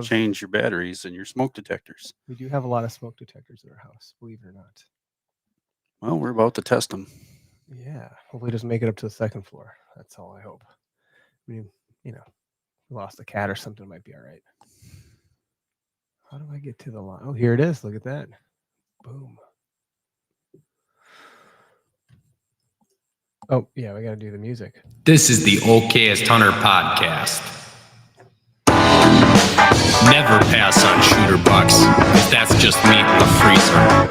change your batteries and your smoke detectors. We do have a lot of smoke detectors in our house, believe it or not. Well, we're about to test them. Yeah, hopefully just make it up to the second floor. That's all I hope. I mean, lost a cat or something, it might be all right. How do I get to the line? Oh, here it is. Look at that. Boom. Oh, yeah, we got to do the music. This is the OKest Hunter podcast. Never pass on shooter bucks, because that's just meat in the freezer.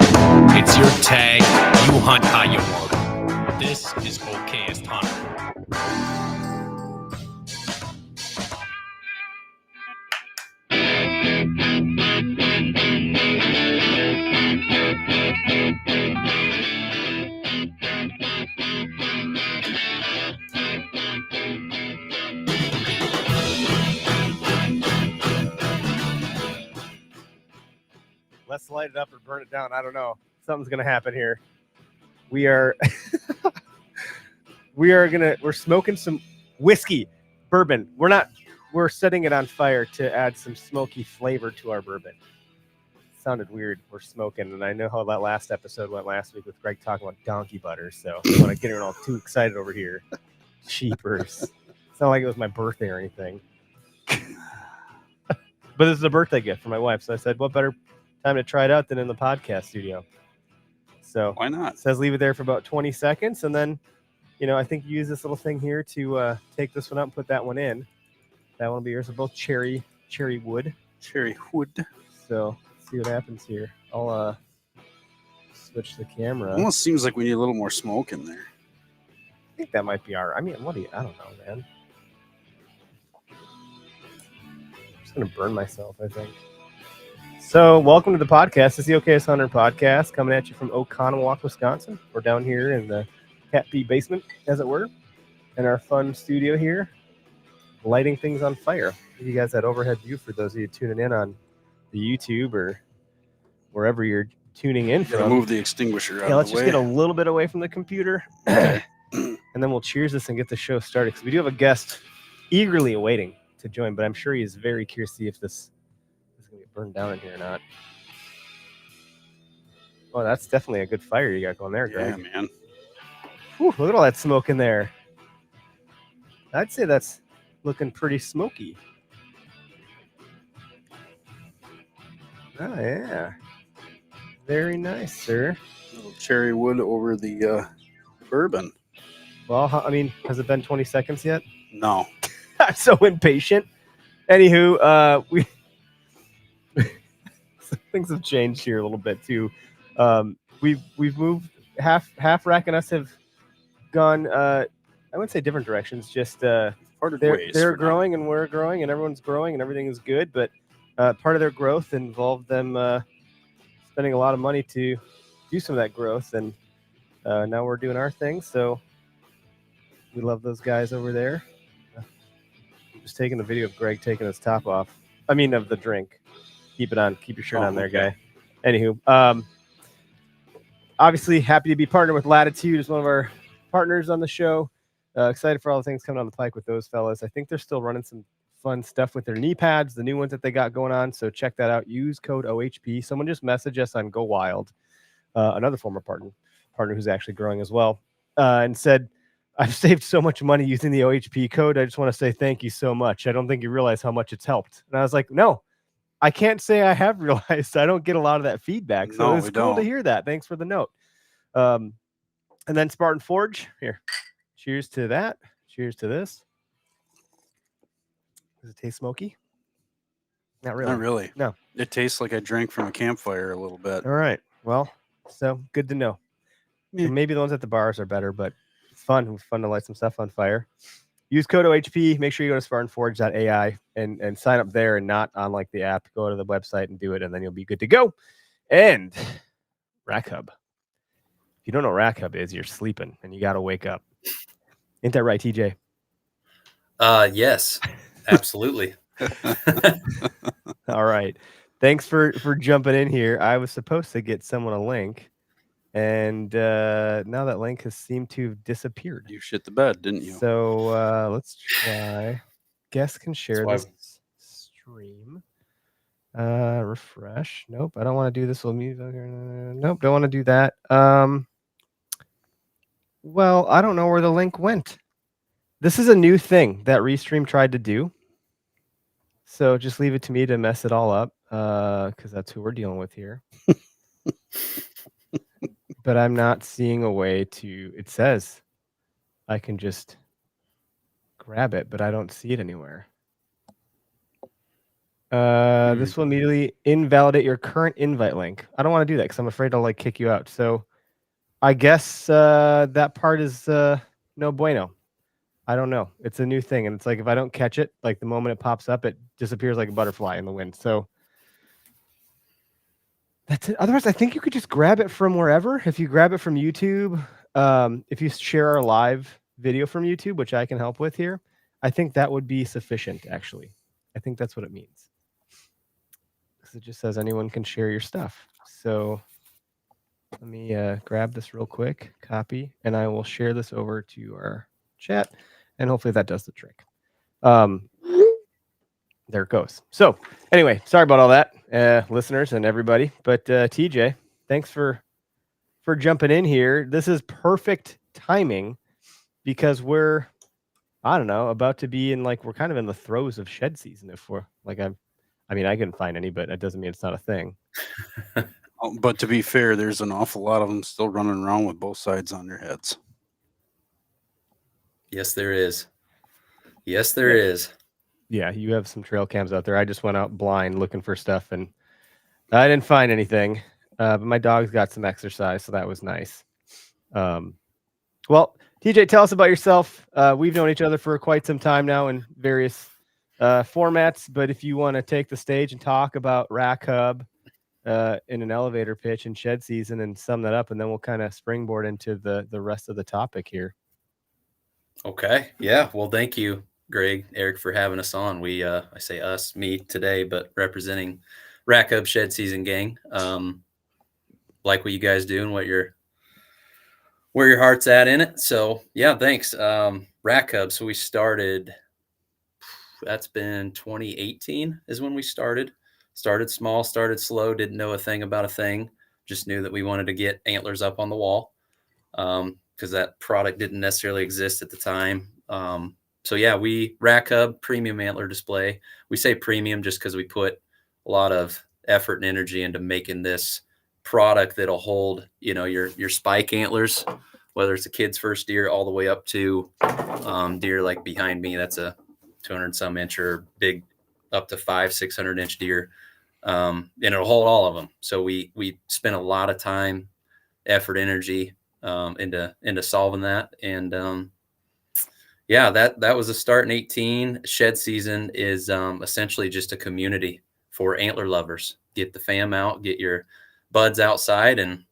It's your tag, you hunt how you want. This is OKest Hunter. Let's light it up or burn it down. I don't know. Something's going to happen here. We are we're smoking some whiskey, bourbon. We're setting it on fire to add some smoky flavor to our bourbon. It sounded weird. We're smoking, and I know how that last episode went last week with Greg talking about donkey butter, so I don't want to get all too excited over here. Cheapers. It's not like it was my birthday or anything. But this is a birthday gift for my wife, so I said, what better time to try it out than in the podcast studio? So why not? It says leave it there for about 20 seconds, and then, I think you use this little thing here to take this one out and put that one in. That one will be yours. They're both cherry wood. Cherry wood. So let's see what happens here. I'll switch the camera. Almost seems like we need a little more smoke in there. I think that might be I don't know, man. I'm just gonna burn myself, I think. So, welcome to the podcast. This is the OKS Hunter podcast, coming at you from Oconomowoc, Wisconsin. We're down here in the Cat P basement, as it were, in our fun studio here, lighting things on fire. You guys had overhead view for those of you tuning in on the YouTube or wherever you're tuning in from. Move the extinguisher out. Yeah, let's just get a little bit away from the computer, and then we'll cheers this and get the show started. Because we do have a guest eagerly awaiting to join, but I'm sure he is very curious to see if this is going to get burned down in here or not. Oh, that's definitely a good fire you got going there, Greg. Yeah, man. Whew, look at all that smoke in there. I'd say that's looking pretty smoky. Oh, yeah. Very nice, sir. A little cherry wood over the bourbon. Well, has it been 20 seconds yet? No. I'm so impatient. Anywho, things have changed here a little bit too. We've moved half Rack and us have gone I wouldn't say different directions, just they're growing and we're growing and everyone's growing and everything is good, but part of their growth involved them spending a lot of money to do some of that growth, and now we're doing our thing, so we love those guys over there. Just taking the video of Greg taking his top off. Of the drink. Keep it on. Keep your shirt on there, guy. Anywho, obviously happy to be partnered with Latitude as one of our partners on the show. Excited for all the things coming on the pike with those fellas. I think they're still running some fun stuff with their knee pads, the new ones that they got going on. So check that out. Use code OHP. Someone just messaged us on Go Wild, another former partner who's actually growing as well, and said, I've saved so much money using the OHP code. I just want to say thank you so much. I don't think you realize how much it's helped. And I was like, no, I can't say I have realized. I don't get a lot of that feedback. So it's cool to hear that. Thanks for the note. And then Spartan Forge. Here. Cheers to that. Cheers to this. Does it taste smoky? Not really. Not really. No. It tastes like I drank from a campfire a little bit. All right. Well, so good to know. Yeah. Maybe the ones at the bars are better, but it's fun. It's fun to light some stuff on fire. Use code OHP. Make sure you go to SpartanForge.ai and sign up there and not on like the app. Go to the website and do it, and then you'll be good to go. And Rack Hub. If you don't know what Rack Hub is, you're sleeping and you got to wake up. Ain't that right, TJ? Yes, absolutely. All right. Thanks for jumping in here. I was supposed to get someone a link, and now that link has seemed to have disappeared. You shit the bed, didn't you? So let's try. Guests can share this stream. Refresh. Nope, I don't want to do this little music. Nope, don't want to do that. Well, I don't know where the link went. This is a new thing that Restream tried to do. So just leave it to me to mess it all up, because that's who we're dealing with here. But I'm not seeing a way to. It says I can just grab it, but I don't see it anywhere. This will immediately invalidate your current invite link. I don't want to do that because I'm afraid I'll like kick you out. So I guess that part is no bueno. I don't know. It's a new thing, and it's like if I don't catch it, like the moment it pops up, it disappears like a butterfly in the wind. So that's it. Otherwise, I think you could just grab it from wherever. If you grab it from YouTube, if you share our live video from YouTube, which I can help with here, I think that would be sufficient, actually. I think that's what it means. Because it just says anyone can share your stuff. So let me grab this real quick, copy, and I will share this over to our chat, and hopefully that does the trick. There it goes. So anyway, sorry about all that, listeners and everybody. But TJ, thanks for jumping in here. This is perfect timing because we're, I don't know, about to be in we're kind of in the throes of shed season. If we're I mean, I couldn't find any, but that doesn't mean it's not a thing. But to be fair, there's an awful lot of them still running around with both sides on their heads. Yes, there is. Yes, there is. Yeah, you have some trail cams out there. I just went out blind looking for stuff, and I didn't find anything. But my dog's got some exercise, so that was nice. Well, TJ, tell us about yourself. We've known each other for quite some time now in various formats, but if you want to take the stage and talk about Rack Hub in an elevator pitch and shed season and sum that up, and then we'll kind of springboard into the rest of the topic here. Okay. Yeah. Well, thank you, Greg, Eric, for having us on. We, I say us, me today, but representing Rack Hub Shed Season Gang. Like what you guys do and where your heart's at in it. So yeah, thanks. Rack Hub. So we started, that's been 2018 is when we started small, started slow, didn't know a thing about a thing. Just knew that we wanted to get antlers up on the wall. Because that product didn't necessarily exist at the time. So yeah, we Rack Hub premium antler display. We say premium just because we put a lot of effort and energy into making this product that'll hold, your spike antlers, whether it's a kid's first deer all the way up to deer like behind me. That's a 200 some inch or big up to 500-600 inch deer. And it'll hold all of them. So we spent a lot of time, effort, energy into solving that. And yeah, that was a start in 18. Shed season is essentially just a community for antler lovers. Get the fam out, get your buds outside, and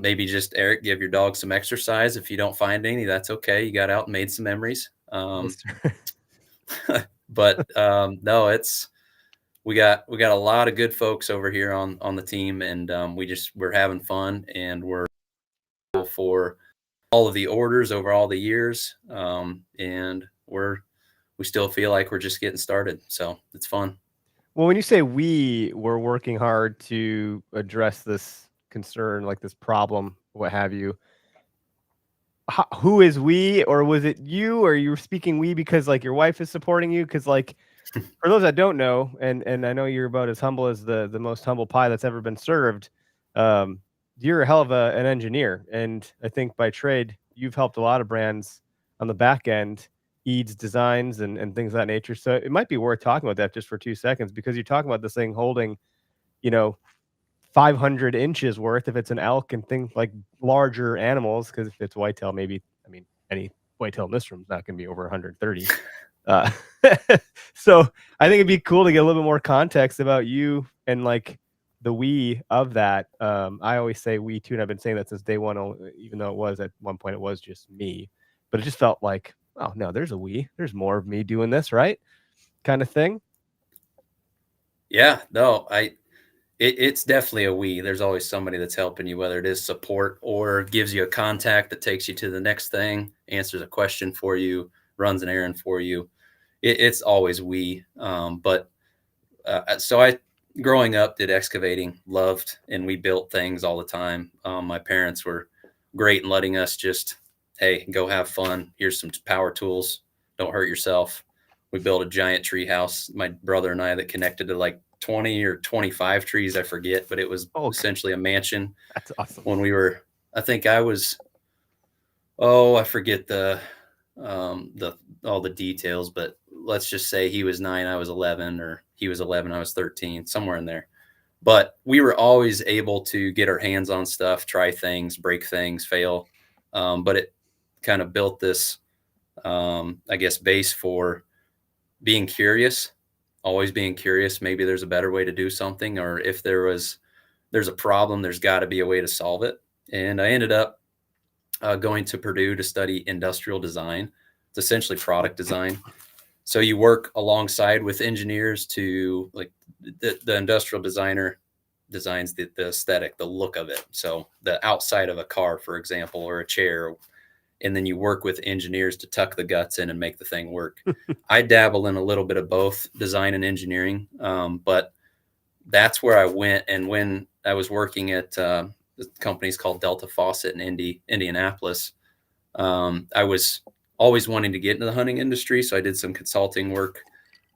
maybe just, Eric, give your dog some exercise. If you don't find any, that's okay. You got out and made some memories. But no, we got a lot of good folks over here on the team, and we're having fun, and we're for all of the orders over all the years, and we still feel like we're just getting started, so it's fun. Well, when you say we were working hard to address this concern, like this problem, what have you, who is we? Or was it you? Or you were speaking we because like your wife is supporting you? Because like for those that don't know, and I know you're about as humble as the most humble pie that's ever been served, you're a hell of an engineer. And I think by trade, you've helped a lot of brands on the back end, Eads designs and things of that nature. So it might be worth talking about that just for 2 seconds, because you're talking about this thing holding, 500 inches worth if it's an elk and things like larger animals. Because if it's whitetail, maybe, any whitetail in this room is not going to be over 130. So I think it'd be cool to get a little bit more context about you and like the we of that. I always say we too, and I've been saying that since day one, even though it was at one point it was just me, but it just felt like, oh no, there's a we, there's more of me doing this, right? Kind of thing. Yeah, no, it's definitely a we. There's always somebody that's helping you, whether it is support or gives you a contact that takes you to the next thing, answers a question for you, runs an errand for you. It's always we. But so I, growing up, did excavating, loved, and we built things all the time. My parents were great in letting us just, hey, go have fun. Here's some power tools. Don't hurt yourself. We built a giant tree house, my brother and I, that connected to like 20 or 25 trees, I forget, but it was essentially a mansion. That's awesome. When we were, I think I was, I forget all the details, but let's just say he was 9, I was 11, or he was 11, I was 13, somewhere in there. But we were always able to get our hands on stuff, try things, break things, fail. But it kind of built this, I guess, base for being curious, always being curious. Maybe there's a better way to do something, or if there's a problem, there's got to be a way to solve it. And I ended up going to Purdue to study industrial design. It's essentially product design. So you work alongside with engineers to, like, the industrial designer designs the aesthetic, the look of it. So the outside of a car, for example, or a chair, and then you work with engineers to tuck the guts in and make the thing work. I dabble in a little bit of both design and engineering, but that's where I went. And when I was working at the company's called Delta Faucet in Indianapolis, I was always wanting to get into the hunting industry. So I did some consulting work,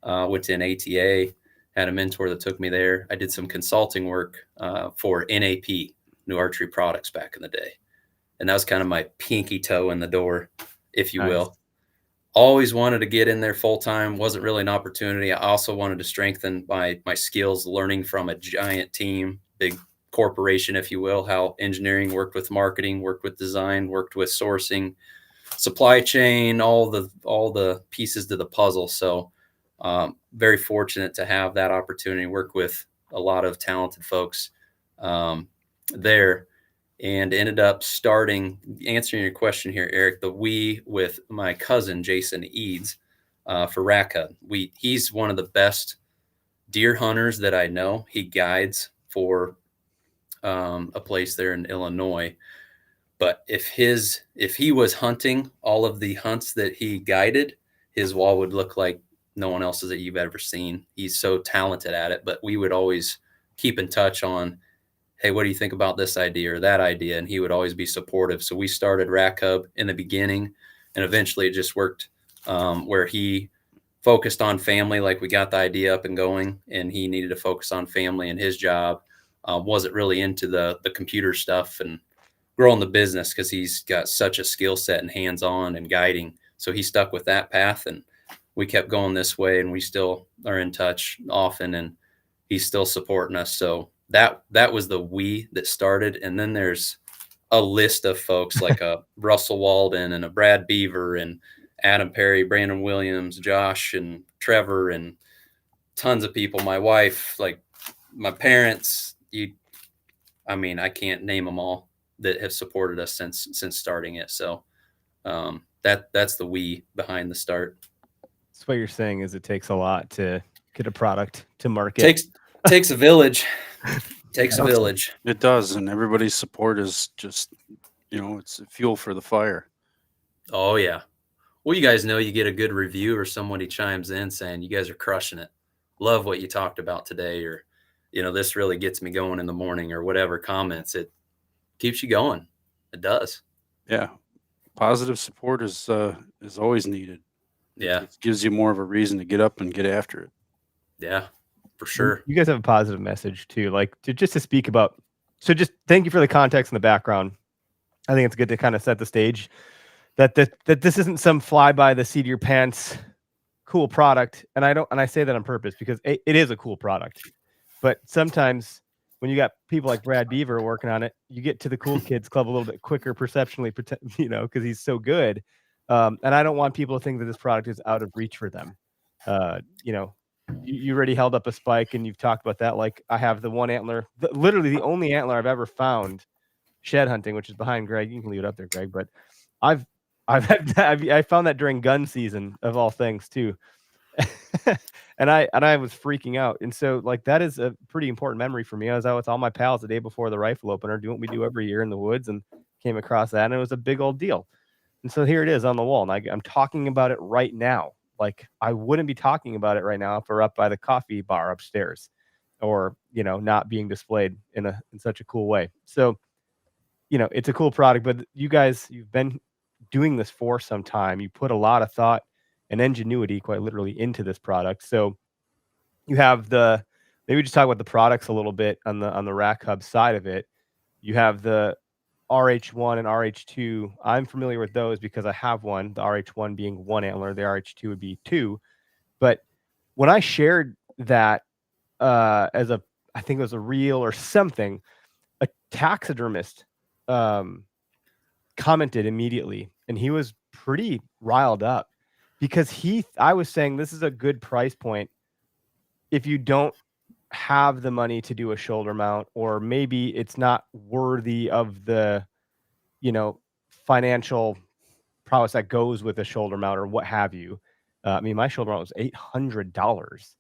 went to an ATA, had a mentor that took me there. I did some consulting work for NAP, New Archery Products, back in the day. And that was kind of my pinky toe in the door, if you will. Always wanted to get in there full time. Wasn't really an opportunity. I also wanted to strengthen my skills, learning from a giant team, big corporation, if you will, how engineering worked with marketing, worked with design, worked with sourcing, supply chain, all the pieces to the puzzle. So very fortunate to have that opportunity, work with a lot of talented folks there. And ended up answering your question here, Eric, with my cousin, Jason Eads, for Rackhub. He's one of the best deer hunters that I know. He guides for a place there in Illinois. But if he was hunting all of the hunts that he guided, his wall would look like no one else's that you've ever seen. He's so talented at it. But we would always keep in touch on, hey, what do you think about this idea or that idea? And he would always be supportive. So we started Rack Hub in the beginning, and eventually it just worked where he focused on family. Like, we got the idea up and going, and he needed to focus on family, and his job wasn't really into the computer stuff and growing the business, because he's got such a skill set and hands-on and guiding. So he stuck with that path, and we kept going this way, and we still are in touch often, and he's still supporting us. So that was the we that started. And then there's a list of folks like a Russell Walden and a Brad Beaver and Adam Perry, Brandon Williams, Josh and Trevor, and tons of people. My wife, like my parents, I can't name them all, that have supported us since starting it. So that's the we behind the start. So what you're saying is it takes a lot to get a product to market. Takes a village. Takes a village. It does, and everybody's support is just, it's fuel for the fire. Oh yeah. Well, you guys know, you get a good review or somebody chimes in saying you guys are crushing it. Love what you talked about today, or this really gets me going in the morning, or whatever comments. It keeps you going. It does. Yeah. Positive support is always needed. Yeah. It gives you more of a reason to get up and get after it. Yeah, for sure. You guys have a positive message too, like to speak about. So just thank you for the context and the background. I think it's good to kind of set the stage that this isn't some fly by the seat of your pants cool product. And I say that on purpose because it is a cool product. But sometimes when you got people like Brad Beaver working on it, you get to the cool kids club a little bit quicker perceptually, because he's so good. And I don't want people to think that this product is out of reach for them. You already held up a spike, and you've talked about that. Like, I have the one antler, literally the only antler I've ever found shed hunting, which is behind Greg. You can leave it up there, Greg. But I found that during gun season, of all things, too. and I was freaking out. And so, like, that is a pretty important memory for me. I was out with all my pals the day before the rifle opener, doing what we do every year in the woods, and came across that, and it was a big old deal. And so here it is on the wall, and I'm talking about it right now. like I wouldn't be talking about it right now if we're up by the coffee bar upstairs, or not being displayed in such a cool way. So it's a cool product, but you guys, you've been doing this for some time. You put a lot of thought and ingenuity, quite literally, into this product. So you have maybe just talk about the products a little bit on the Rack Hub side of it. You have the RH1 and RH2. I'm familiar with those because I have one, the RH1 being 1 antler, the RH2 would be 2. But when I shared that as I think it was a reel or something, a taxidermist commented immediately, and he was pretty riled up because I was saying this is a good price point if you don't have the money to do a shoulder mount, or maybe it's not worthy of the financial prowess that goes with a shoulder mount or what have you. I mean, my shoulder mount was $800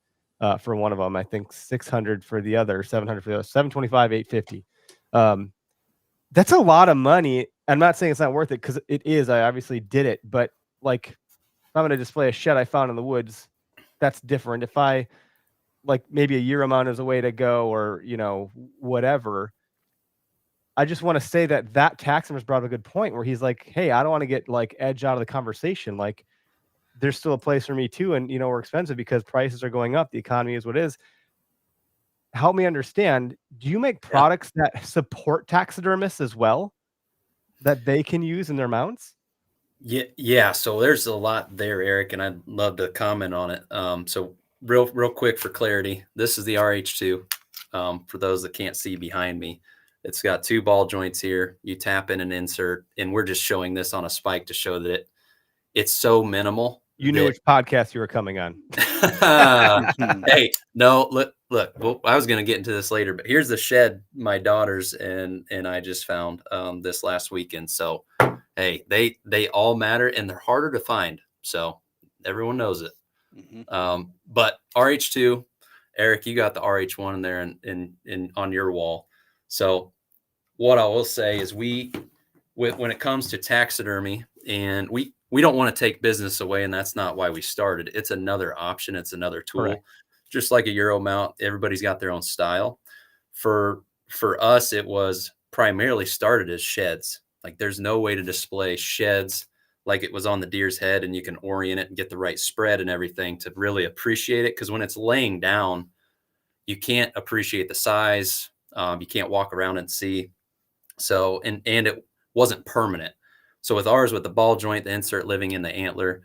for one of them. I think $600 for the other, $700 for the other, $725, $850. That's a lot of money. I'm not saying it's not worth it, because it is. I obviously did it, but like, if I'm going to display a shed I found in the woods, that's different. If I maybe a Euro mount is a way to go, or whatever. I just want to say that taxidermist brought up a good point where he's like, hey, I don't want to get edged out of the conversation. Like, there's still a place for me too. And, we're expensive because prices are going up. The economy is what it is. Help me understand. Do you make products that support taxidermists as well, that they can use in their mounts? Yeah. So there's a lot there, Eric, and I'd love to comment on it. So real quick for clarity, this is the RH2. For those that can't see behind me, it's got 2 ball joints here. You tap in an insert, and we're just showing this on a spike to show that it's so minimal. You knew which podcast you were coming on. Hey, no, look. Well, I was going to get into this later, but here's the shed my daughters and I just found this last weekend. So, hey, they all matter, and they're harder to find. So everyone knows it. But RH2, Eric, you got the RH1 in there and on your wall. So what I will say is when it comes to taxidermy, and we don't want to take business away, and that's not why we started. It's another option. It's another tool. Correct. Just like a Euro mount, everybody's got their own style. For us, it was primarily started as sheds. Like, there's no way to display sheds like it was on the deer's head, and you can orient it and get the right spread and everything to really appreciate it. Because when it's laying down, you can't appreciate the size. You can't walk around and see. So, and it wasn't permanent. So with ours, with the ball joint, the insert living in the antler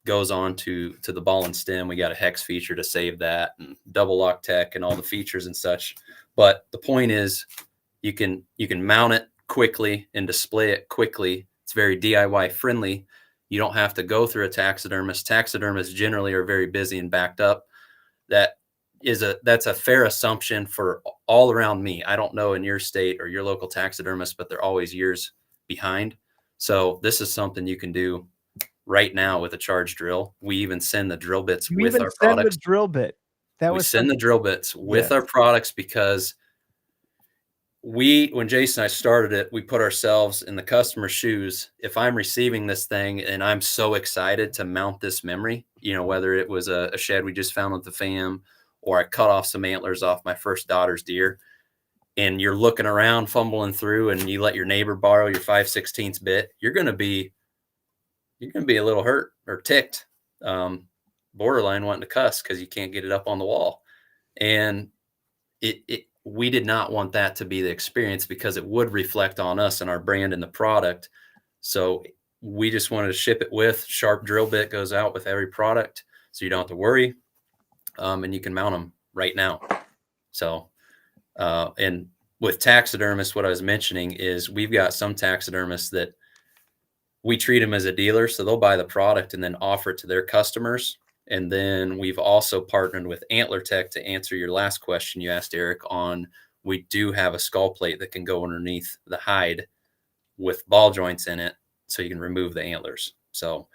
goes on to the ball and stem. We got a hex feature to save that, and double lock tech and all the features and such. But the point is, you can mount it quickly and display it quickly. It's very DIY friendly. You don't have to go through a taxidermist. Taxidermists generally are very busy and backed up. That's a fair assumption for all around me. I don't know in your state or your local taxidermist, but they're always years behind. So this is something you can do right now with a charge drill. We even send the drill bits with our products. The drill bit. We send the drill bits with our products because when Jason and I started it, we put ourselves in the customer's shoes. If I'm receiving this thing and I'm so excited to mount this memory, whether it was a shed we just found with the fam, or I cut off some antlers off my first daughter's deer, and you're looking around, fumbling through, and you let your neighbor borrow your 5/16 bit, you're going to be a little hurt or ticked, borderline wanting to cuss because you can't get it up on the wall. And we did not want that to be the experience, because it would reflect on us and our brand and the product. So we just wanted to ship it with sharp drill bit goes out with every product, so you don't have to worry. And you can mount them right now. So, and with taxidermists, what I was mentioning is we've got some taxidermists that we treat them as a dealer. So they'll buy the product and then offer it to their customers. And then we've also partnered with Antler Tech to answer your last question you asked, Eric, we do have a skull plate that can go underneath the hide with ball joints in it, so you can remove the antlers. So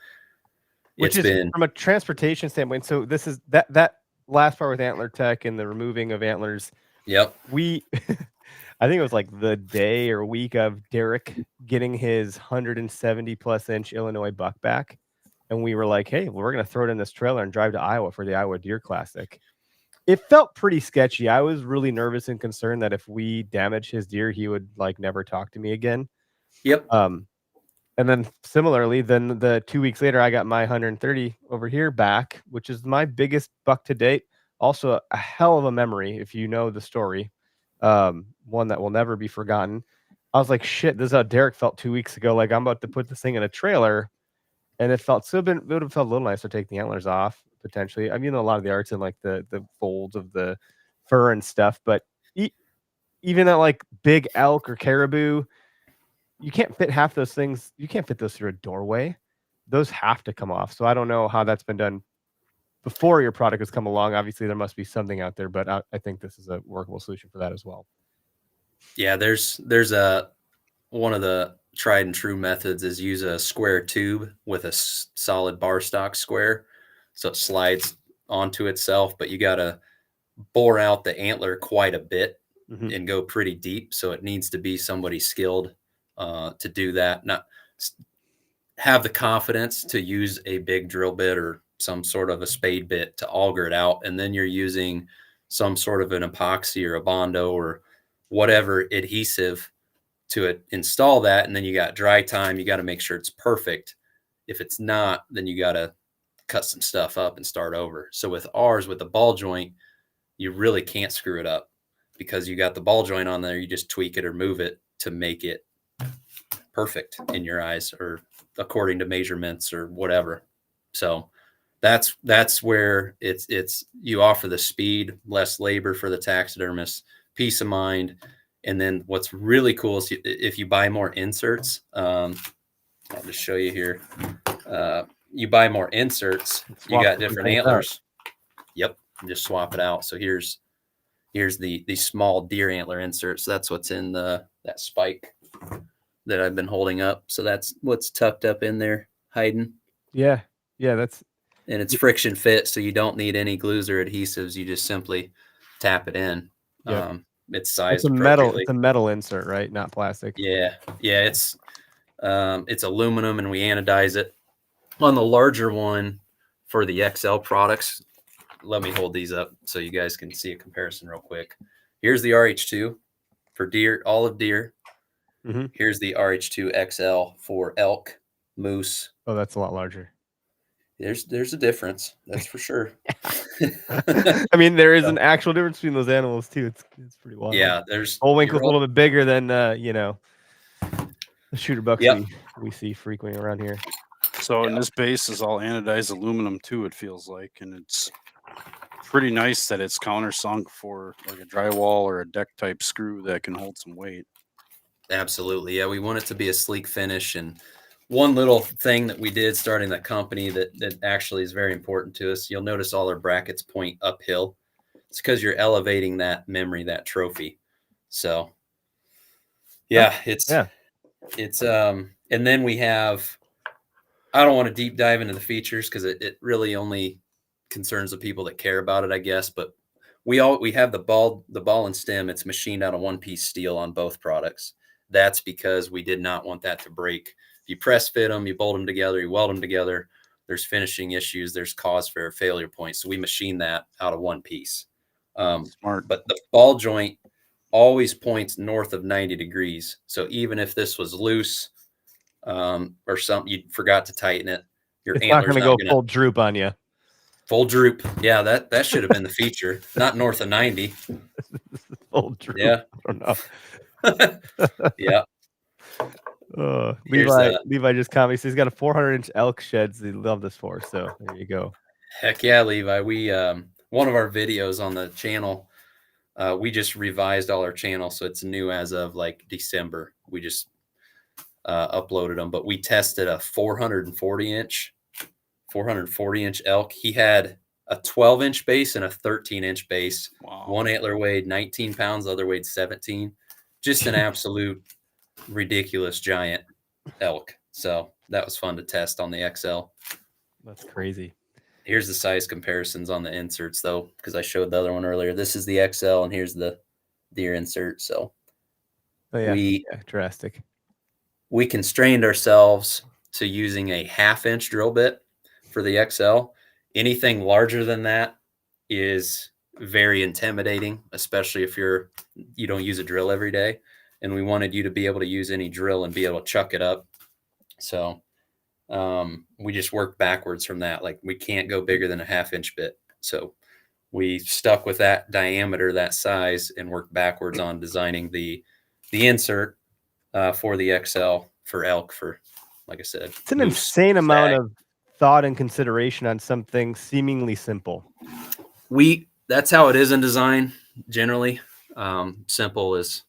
which is from a transportation standpoint. So this is that last part with Antler Tech and the removing of antlers. Yep. I think it was like the day or week of Derek getting his 170+ inch Illinois buck back. and we were like, hey, we're going to throw it in this trailer and drive to Iowa for the Iowa Deer Classic. It felt pretty sketchy. I was really nervous and concerned that if we damaged his deer, he would like never talk to me again. Yep. And then similarly, then the 2 weeks later, I got my 130 over here back, which is my biggest buck to date. Also a hell of a memory, if you know the story. One that will never be forgotten. I was like, shit, this is how Derek felt 2 weeks ago. Like, I'm about to put this thing in a trailer. And it would have felt a little nicer to take the antlers off, potentially. I mean, a lot of the art's in like the folds of the fur and stuff, but even at like big elk or caribou, you can't fit half those things. You can't fit those through a doorway. Those have to come off. So I don't know how that's been done before your product has come along. Obviously, there must be something out there, but I think this is a workable solution for that as well. Yeah, there's one of the tried and true methods is use a square tube with a solid bar stock square, so it slides onto itself. But you got to bore out the antler quite a bit and go pretty deep. So it needs to be somebody skilled to do that. Not have the confidence to use a big drill bit or some sort of a spade bit to auger it out, and then you're using some sort of an epoxy or a Bondo or whatever adhesive to install that. And then you got dry time. You got to make sure it's perfect. If it's not, then you got to cut some stuff up and start over. So with ours, with the ball joint, you really can't screw it up because you got the ball joint on there. You just tweak it or move it to make it perfect in your eyes or according to measurements or whatever. So that's where it's you offer the speed, less labor for the taxidermist, peace of mind. And then what's really cool is if you buy more inserts, I'll just show you here. You buy more inserts, you got different antlers. Yep, just swap it out. So here's the small deer antler inserts. That's what's in that spike that I've been holding up. So that's what's tucked up in there, hiding. Yeah, and it's friction fit, so you don't need any glues or adhesives. You just simply tap it in. Yeah. It's sized it's a metal insert, right? Not plastic. Yeah. It's aluminum, and we anodize it. On the larger one for the XL products, let me hold these up so you guys can see a comparison real quick. Here's the RH2 for deer, olive deer. Here's the RH2 XL for elk, moose. Oh, that's a lot larger. There's a difference, that's for sure. I mean, there is an actual difference between those animals too. It's pretty wild. Yeah, there's Bullwinkle's a little bit bigger than the shooter bucks we see frequently around here. So and this base is all anodized aluminum too, it feels like, and it's pretty nice that it's countersunk for like a drywall or a deck type screw that can hold some weight. Absolutely. Yeah, we want it to be a sleek finish. And one little thing that we did starting the company that actually is very important to us, you'll notice all our brackets point uphill. It's because you're elevating that memory, that trophy. So it's and then we have, I don't want to deep dive into the features because it really only concerns the people that care about it, I guess. But we have the ball and stem. It's machined out of one-piece steel on both products. That's because we did not want that to break. If you press fit them, you bolt them together, you weld them together, there's finishing issues, there's cause for failure points. So we machine that out of one piece. Smart. But the ball joint always points north of 90 degrees. So even if this was loose or something, you forgot to tighten it, it's not going to go full droop on you. Full droop. Yeah, that should have been the feature. Not north of 90. Full droop. Yeah. I don't know. Yeah. Levi just commented. He's got a 400-inch elk shed. So he love this for. So there you go. Heck yeah, Levi. We one of our videos on the channel, we just revised all our channel, so it's new as of like December. We just uploaded them, but we tested a 440-inch elk. He had a 12-inch base and a 13-inch base. Wow. One antler weighed 19 pounds, the other weighed 17. Just an absolute ridiculous giant elk. So that was fun to test on the XL. That's crazy. Here's the size comparisons on the inserts, though, because I showed the other one earlier. This is the XL, and here's the deer insert. So drastic. We constrained ourselves to using a 1/2-inch drill bit for the XL. Anything larger than that is very intimidating, especially if you don't use a drill every day. And we wanted you to be able to use any drill and be able to chuck it up. So we just worked backwards from that. Like, we can't go bigger than a 1/2-inch bit. So we stuck with that diameter, that size, and worked backwards on designing the insert for the XL for elk, for, like I said, It's an moose, insane stag. amount of thought and consideration on something seemingly simple. That's how it is in design generally. Simple is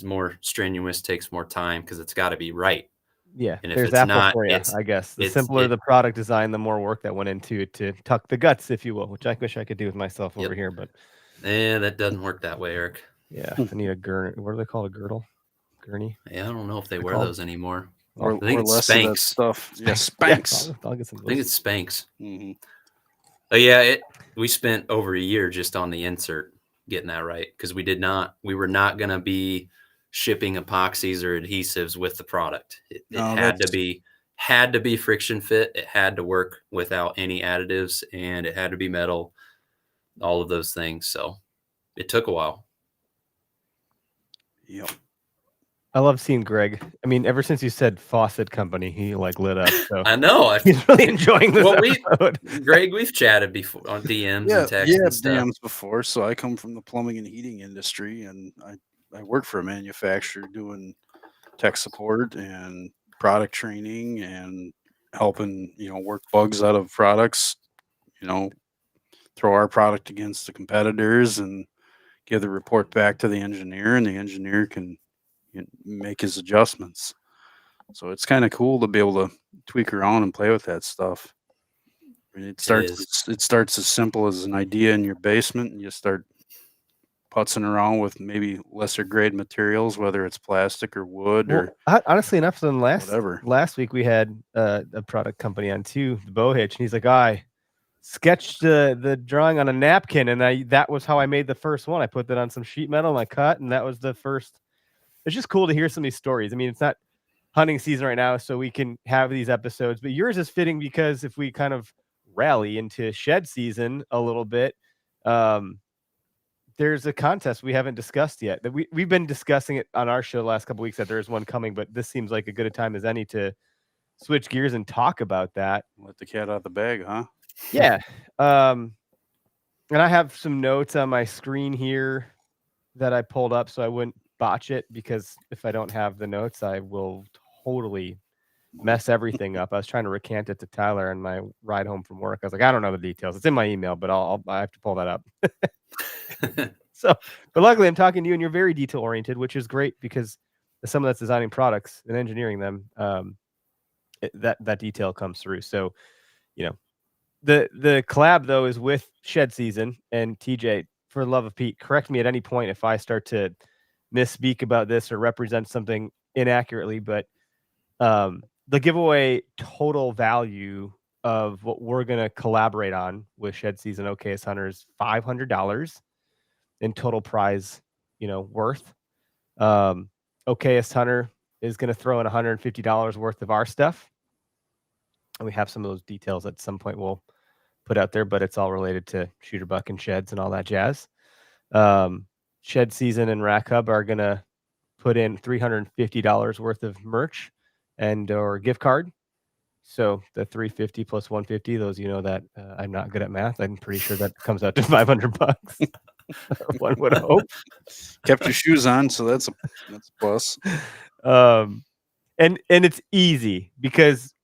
more strenuous, takes more time because it's got to be right. Yeah, And if there's it's Apple not, for you, I guess. The simpler the product design, the more work that went into it to tuck the guts, if you will, which I wish I could do with myself over here, but that doesn't work that way, Eric. Yeah, I need a gurney. What do they call a girdle? Gurney? Yeah, I don't know if they wear those anymore. Or I think it's less Spanx. of that stuff. Yeah, Spanx. Spanx. I'll get some of I think those. it's Spanx. Mm-hmm. But yeah, we spent over a year just on the insert getting that right, because we were not going to be shipping epoxies or adhesives with the product. It had to be friction fit. It had to work without any additives, and it had to be metal, all of those things. So it took a while. Yep. I love seeing Greg. I mean, ever since you said faucet company, he like lit up. So I know. He's really enjoying this episode. Greg, we've chatted before on DMs and texts and stuff. DMs before. So I come from the plumbing and heating industry, and I work for a manufacturer doing tech support and product training and helping, work bugs out of products, throw our product against the competitors and give the report back to the engineer, and the engineer can make his adjustments. So it's kind of cool to be able to tweak around and play with that stuff. I mean, it starts as simple as an idea in your basement, and you start putzing around with maybe lesser grade materials, whether it's plastic or wood or honestly enough. Than whatever. Last week we had a product company on too, the Bow Hitch, and he's like, I sketched the drawing on a napkin, and that was how I made the first one. I put that on some sheet metal and I cut, and that was the first. It's just cool to hear some of these stories. I mean, it's not hunting season right now, so we can have these episodes, but yours is fitting because if we kind of rally into shed season a little bit, there's a contest we haven't discussed yet. That we've been discussing it on our show the last couple of weeks that there's one coming, but this seems like a good a time as any to switch gears and talk about that. Let the cat out of the bag, huh? Yeah. And I have some notes on my screen here that I pulled up so I wouldn't botch it, because if I don't have the notes, I will totally mess everything up. I was trying to recant it to Tyler on my ride home from work. I was like, I don't know the details. It's in my email, but I have to pull that up. So, but luckily I'm talking to you and you're very detail oriented, which is great, because as someone that's designing products and engineering them, that detail comes through. So, the collab though is with Shed Season, and TJ, for the love of Pete, correct me at any point if I start to misspeak about this or represent something inaccurately, but the giveaway total value of what we're going to collaborate on with Shed Season OKS Hunters, $500 in total prize, worth. OKS Hunter is going to throw in $150 worth of our stuff. And we have some of those details at some point we'll put out there, but it's all related to shooter buck and sheds and all that jazz. Shed Season and Rack Hub are going to put in $350 worth of merch and or gift card. So the 350 plus 150, those, that I'm not good at math. I'm pretty sure that comes out to $500. One would hope. Kept your shoes on, so that's a plus. And it's easy because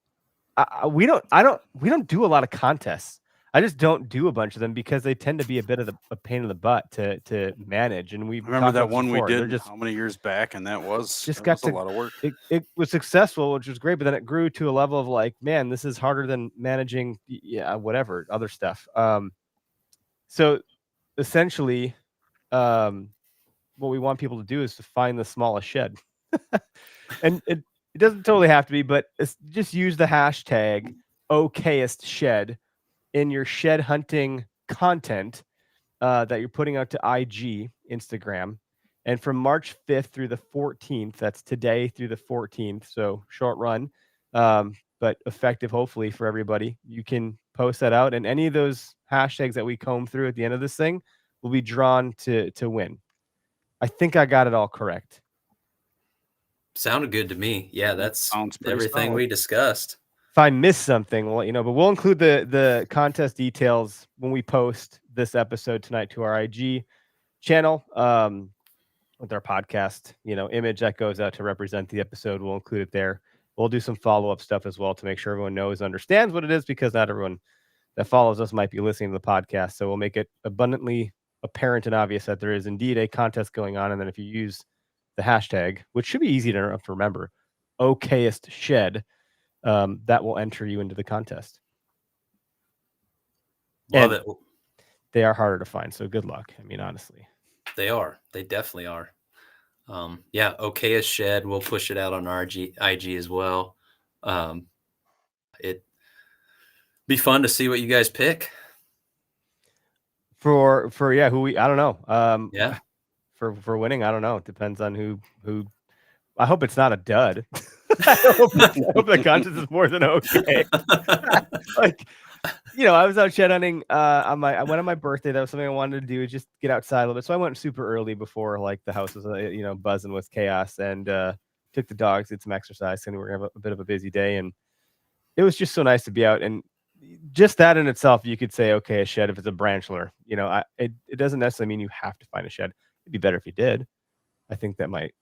we don't do a lot of contests. I just don't do a bunch of them because they tend to be a bit of a pain in the butt to manage. And we remember that one we did how many years back, and that was a lot of work. It was successful, which was great, but then it grew to a level of like, man, this is harder than managing, whatever other stuff. So essentially, what we want people to do is to find the smallest shed, and it doesn't totally have to be, but it's just use the hashtag okayest shed in your shed hunting content that you're putting out to IG, Instagram. And from March 5th through the 14th, that's today through the 14th, so short run. But but effective, hopefully, for everybody. You can post that out, and any of those hashtags that we comb through at the end of this thing will be drawn to win. I think I got it all correct. Sounded good to me. Yeah, that's Sounds pretty everything solid. we discussed. If I miss something, we'll let you know. But we'll include the contest details when we post this episode tonight to our IG channel. With our podcast, image that goes out to represent the episode, we'll include it there. We'll do some follow-up stuff as well to make sure everyone understands what it is, because not everyone that follows us might be listening to the podcast. So we'll make it abundantly apparent and obvious that there is indeed a contest going on. And then if you use the hashtag, which should be easy to remember, okayest shed, that will enter you into the contest. Love it. They are harder to find, so good luck. I mean, honestly. They are. They definitely are. Yeah, okayest shed. We'll push it out on our IG as well. It'd be fun to see what you guys pick. For I don't know. Yeah. For winning, I don't know. It depends on who. I hope it's not a dud. I hope the contest is more than okay. I was out shed hunting I went on my birthday. That was something I wanted to do, just get outside a little bit. So I went super early before the house was buzzing with chaos, and took the dogs, did some exercise, and we were gonna have a bit of a busy day, and it was just so nice to be out. And just that in itself, you could say, okay, a shed if it's a branchler. It doesn't necessarily mean you have to find a shed. It'd be better if you did. I think that might.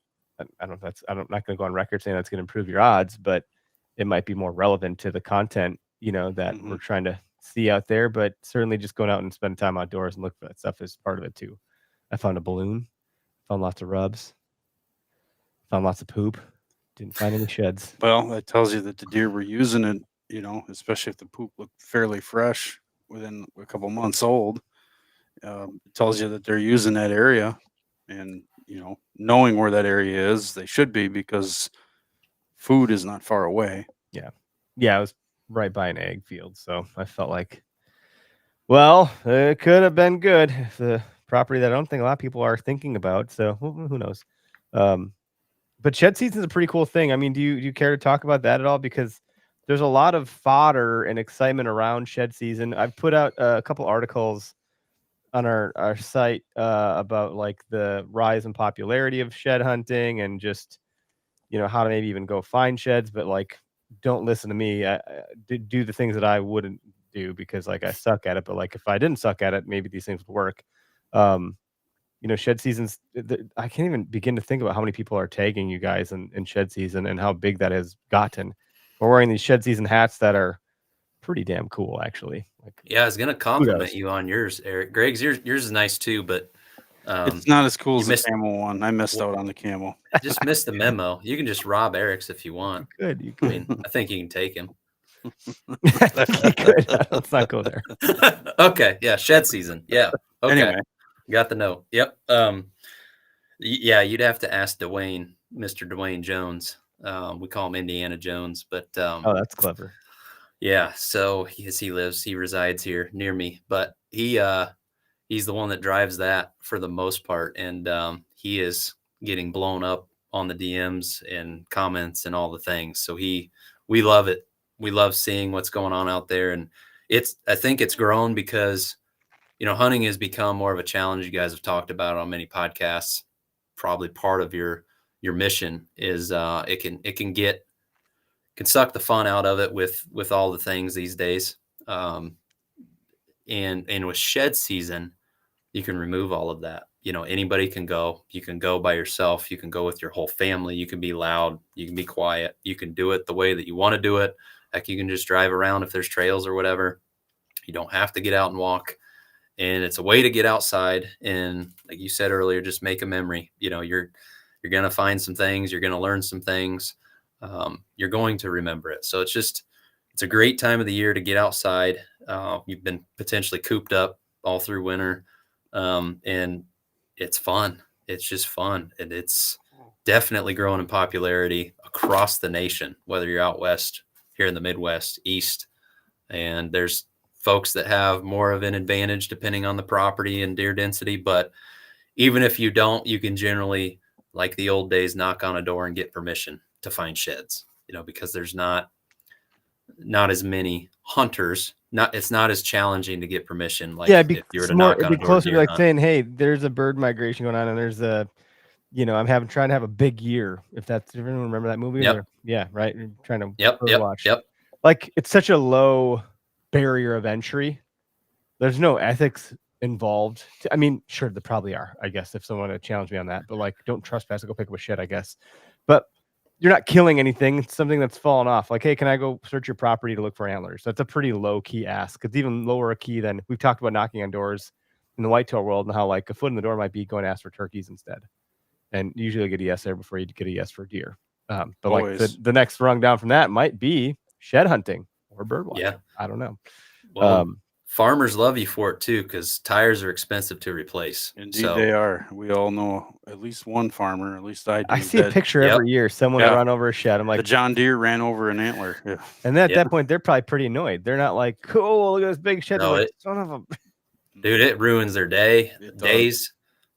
I'm not going to go on record saying that's going to improve your odds, but it might be more relevant to the content, that we're trying to see out there. But certainly just going out and spending time outdoors and look for that stuff is part of it too. I found a balloon, found lots of rubs, found lots of poop, didn't find any sheds. Well, that tells you that the deer were using it, especially if the poop looked fairly fresh within a couple months old. It tells you that they're using that area, and knowing where that area is, they should be, because food is not far away. Yeah, I was right by an egg field, so I felt like, well, it could have been good if the property that I don't think a lot of people are thinking about. So who knows? But shed season is a pretty cool thing. I mean, do you care to talk about that at all? Because there's a lot of fodder and excitement around shed season. I've put out a couple articles on our site about the rise in popularity of shed hunting, and just how to maybe even go find sheds, but don't listen to me. I do the things that I wouldn't do, because I suck at it. But if I didn't suck at it, maybe these things would work. Shed seasons, I can't even begin to think about how many people are tagging you guys in shed season, and how big that has gotten. We're wearing these shed season hats that are pretty damn cool, actually. Yeah, I was gonna compliment you on yours, Eric. Greg's yours is nice too, but it's not as cool as the camel one. I missed out on the camel. Just missed the memo. You can just rob Eric's if you want. You could. I mean, I think you can take him. Let's not go there. Okay. Yeah. Shed season. Yeah. Okay. Anyway. Got the note. Yep. Yeah, you'd have to ask Dwayne, Mr. Dwayne Jones. We call him Indiana Jones, but oh, that's clever. Yeah. So he resides here near me, but he's the one that drives that for the most part. And he is getting blown up on the DMs and comments and all the things. So we love it. We love seeing what's going on out there. And I think it's grown because, hunting has become more of a challenge. You guys have talked about it on many podcasts. Probably part of your mission is it can suck the fun out of it with all the things these days. And with shed season, you can remove all of that. Anybody can go. You can go by yourself. You can go with your whole family. You can be loud. You can be quiet. You can do it the way that you want to do it. Heck, you can just drive around if there's trails or whatever. You don't have to get out and walk. And it's a way to get outside. And like you said earlier, just make a memory. You're going to find some things. You're going to learn some things. You're going to remember it. So it's a great time of the year to get outside. You've been potentially cooped up all through winter. And it's fun. It's just fun. And it's definitely growing in popularity across the nation, whether you're out west, here in the Midwest, east. And there's folks that have more of an advantage depending on the property and deer density. But even if you don't, you can generally, like the old days, knock on a door and get permission to find sheds, because there's not not as many hunters. It's not as challenging to get permission. Like Yeah, if you were to knock it'd on a be door closer to deer like hunt. saying, hey, there's a bird migration going on, and there's a, I'm trying to have a big year. If everyone remember that movie? Yep. Yeah, right. You're trying to Yep. bird Yep. watch. Yep. Like it's such a low barrier of entry. There's no ethics involved. I mean, sure, there probably are, I guess, if someone would challenge me on that. But like, don't trespass, go pick up a shit, I guess. But you're not killing anything. It's something that's fallen off. Like, hey, can I go search your property to look for antlers? That's a pretty low key ask. It's even lower a key than we've talked about knocking on doors in the whitetail world and how like a foot in the door might be going to ask for turkeys instead. And usually get a yes there before you get a yes for deer. But Always. like the next rung down from that might be shed hunting or bird watching. Yeah. I don't know. Well, farmers love you for it too, because tires are expensive to replace. Indeed, they are. We all know at least one farmer. At least I do. I see a picture every year. Someone run over a shed. I'm like, the John Deere ran over an antler. Yeah. And then at that point, they're probably pretty annoyed. They're not like, cool, look at this big shed. No, like, son of a dude, it ruins their day. It Days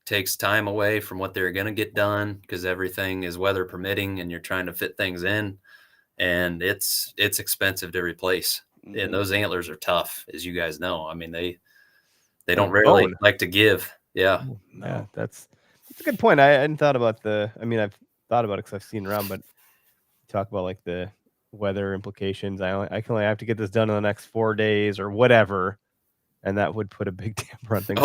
takes time away from what they're gonna get done because everything is weather permitting, and you're trying to fit things in, and it's expensive to replace. Mm-hmm. And those antlers are tough, as you guys know. I mean, they don't rarely like to give. Yeah. Yeah, that's a good point. I hadn't thought about I've thought about it because I've seen around, but talk about like the weather implications. I can only have to get this done in the next 4 days or whatever, and that would put a big damper on things.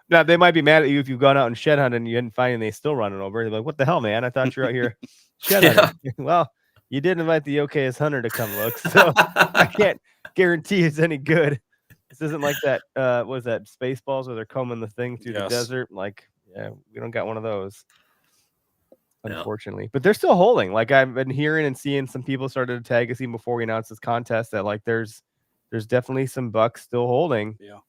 Now they might be mad at you if you've gone out and shed hunted and you didn't find, and they still running over. They're like, what the hell, man? I thought you were out here shed hunting. Well, you did invite the okayest hunter to come look, so I can't guarantee it's any good. This isn't like that. What was that? Spaceballs where they're combing the thing through the desert. Like, yeah, we don't got one of those, unfortunately. But they're still holding. Like I've been hearing and seeing some people started to tag us even before we announced this contest that like there's definitely some bucks still holding. Yeah.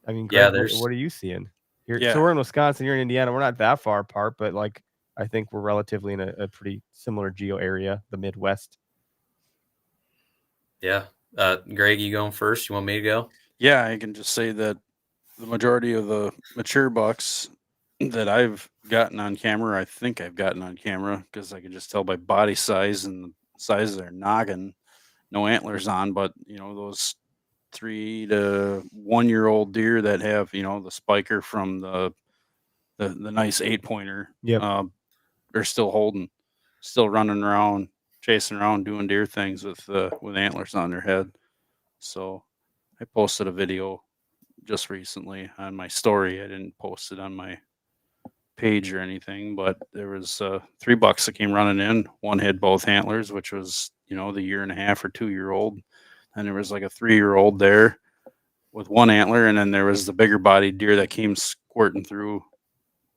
I mean, Greg, what are you seeing here? Yeah. So we're in Wisconsin. You're in Indiana. We're not that far apart, but like I think we're relatively in a pretty similar geo area, the Midwest. Yeah. Greg, you going first? You want me to go? Yeah, I can just say that the majority of the mature bucks that I've gotten on camera, I think I've gotten on camera because I can just tell by body size and the size of their noggin, no antlers on, but those 3 to 1 year old deer that have the spiker from the nice 8-pointer, they're still holding, still running around, chasing around, doing deer things with antlers on their head. So I posted a video just recently on my story. I didn't post it on my page or anything, but there was 3 bucks that came running in. One had both antlers, which was the 1.5 or 2-year-old, and there was like a 3-year-old there with one antler, and then there was the bigger bodied deer that came squirting through,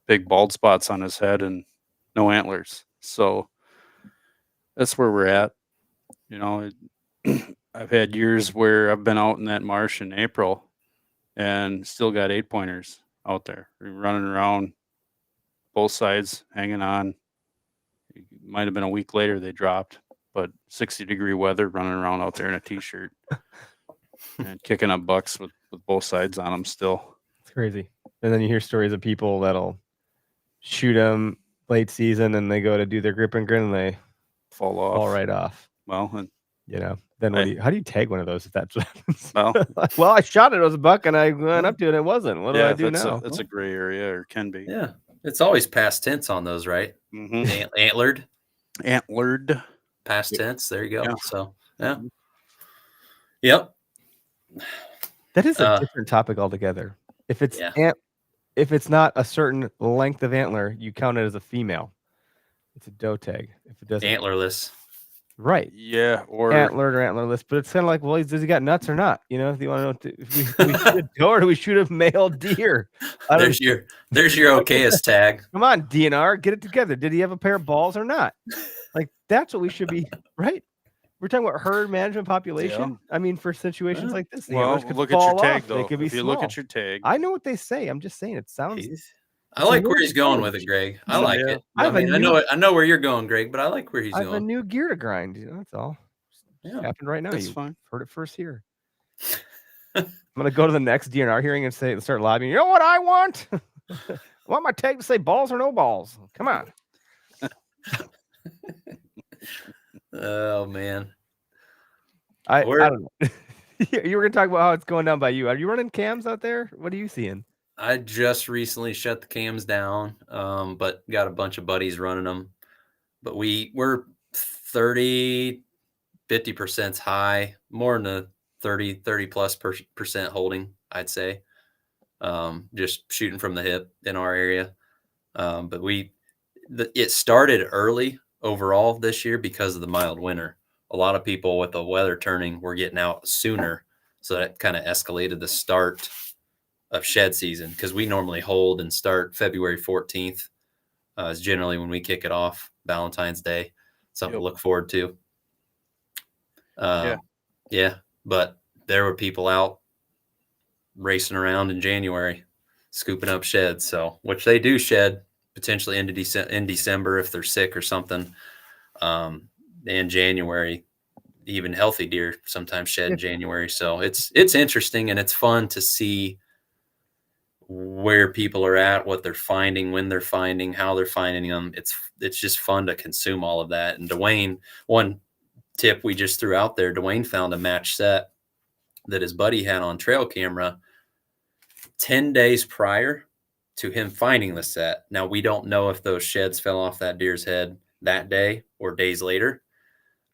big bald spots on his head and no antlers. So that's where we're at. I've had years where I've been out in that marsh in April and still got 8-pointers out there running around both sides, hanging on. It might have been a week later they dropped, but 60-degree weather, running around out there in a t-shirt and kicking up bucks with both sides on them still. It's crazy. And then you hear stories of people that'll shoot them late season and they go to do their grip and grin and they fall right off. Well, and then how do you tag one of those if that's what happens? Well, I shot it. It was a buck and I went up to it and it wasn't. What do I do now? That's a gray area, or can be. Yeah. It's always past tense on those, right? Mm-hmm. Antlered. Past tense. There you go. Yeah. So, yeah. Yep. That is a different topic altogether. If it's not a certain length of antler, you count it as a female. It's a doe tag. If it doesn't, antlerless. Right. Yeah. Or antlered or antlerless. But it's kind of like, well, does he got nuts or not? If you want to know, if we shoot a doe or do we shoot a male deer? There's your okayest tag. Come on, DNR, get it together. Did he have a pair of balls or not? Like, that's what we should be, right? We're talking about herd management population. Yeah. I mean, for situations like this, well, look at your tag, though. If you look at your tag, I know what they say. I'm just saying it sounds. I like where he's going with it, Greg. I like it. I know where you're going, Greg, but I like where he's going. I have a new gear to grind. That's all. Yeah, happened right now. That's fine. Heard it first here. I'm gonna go to the next DNR hearing and start lobbying. You know what I want? I want my tag to say balls or no balls. Come on. Oh man. I don't know. You were gonna talk about how it's going down by you. Are you running cams out there? What are you seeing? I just recently shut the cams down, but got a bunch of buddies running them. But we're 30, 50% high, more than the 30 plus percent holding, I'd say. Just shooting from the hip in our area. But it started early overall this year because of the mild winter. A lot of people with the weather turning were getting out sooner. So that kind of escalated the start of shed season, because we normally hold and start February 14th is generally when we kick it off. Valentine's Day, something to look forward to. Yeah, but there were people out racing around in January, scooping up sheds. So, which they do shed potentially in December if they're sick or something. In January, even healthy deer sometimes shed in January. So it's interesting, and it's fun to see where people are at, what they're finding, when they're finding, how they're finding them. It's just fun to consume all of that. And Dwayne, one tip we just threw out there, Dwayne found a match set that his buddy had on trail camera 10 days prior to him finding the set. Now, we don't know if those sheds fell off that deer's head that day or days later,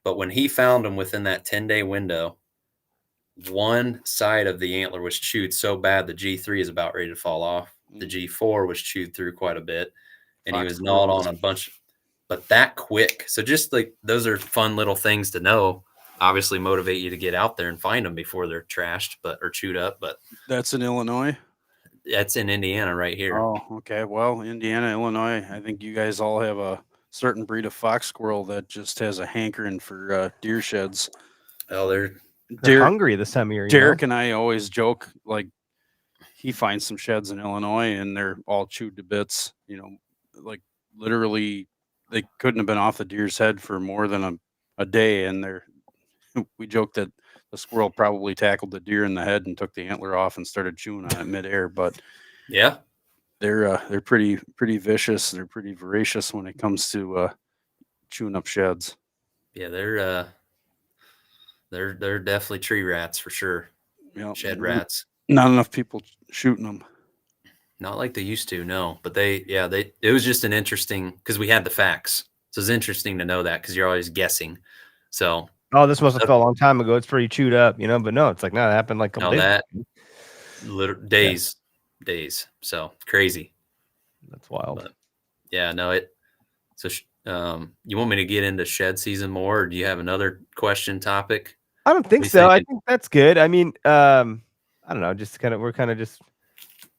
but when he found them within that 10-day window, one side of the antler was chewed so bad the G3 is about ready to fall off. The G4 was chewed through quite a bit, and he was gnawed on a bunch, but that quick. So just like those are fun little things to know. Obviously motivate you to get out there and find them before they're trashed or chewed up. But that's in Illinois. That's in Indiana right here. Oh, okay. Well, Indiana, Illinois, I think you guys all have a certain breed of fox squirrel that just has a hankering for deer sheds. Oh, they're hungry this time of year. Derek and I always joke, like, he finds some sheds in Illinois and they're all chewed to bits. Like literally, they couldn't have been off the deer's head for more than a day, and we joke that the squirrel probably tackled the deer in the head and took the antler off and started chewing on it midair. But yeah, they're pretty vicious. They're pretty voracious when it comes to chewing up sheds. Yeah, they're definitely tree rats for sure. Yeah, shed rats. Not enough people shooting them. Not like they used to, no. But it was just an interesting, because we had the facts. So it's interesting to know that, because you're always guessing. So this must have fell a long time ago. It's pretty chewed up, but no, it's like, no, it happened like a couple days. Days. So crazy. That's wild. But yeah, no, so you want me to get into shed season more, or do you have another question topic? I don't think so. I think that's good. I mean, I don't know, we're kind of just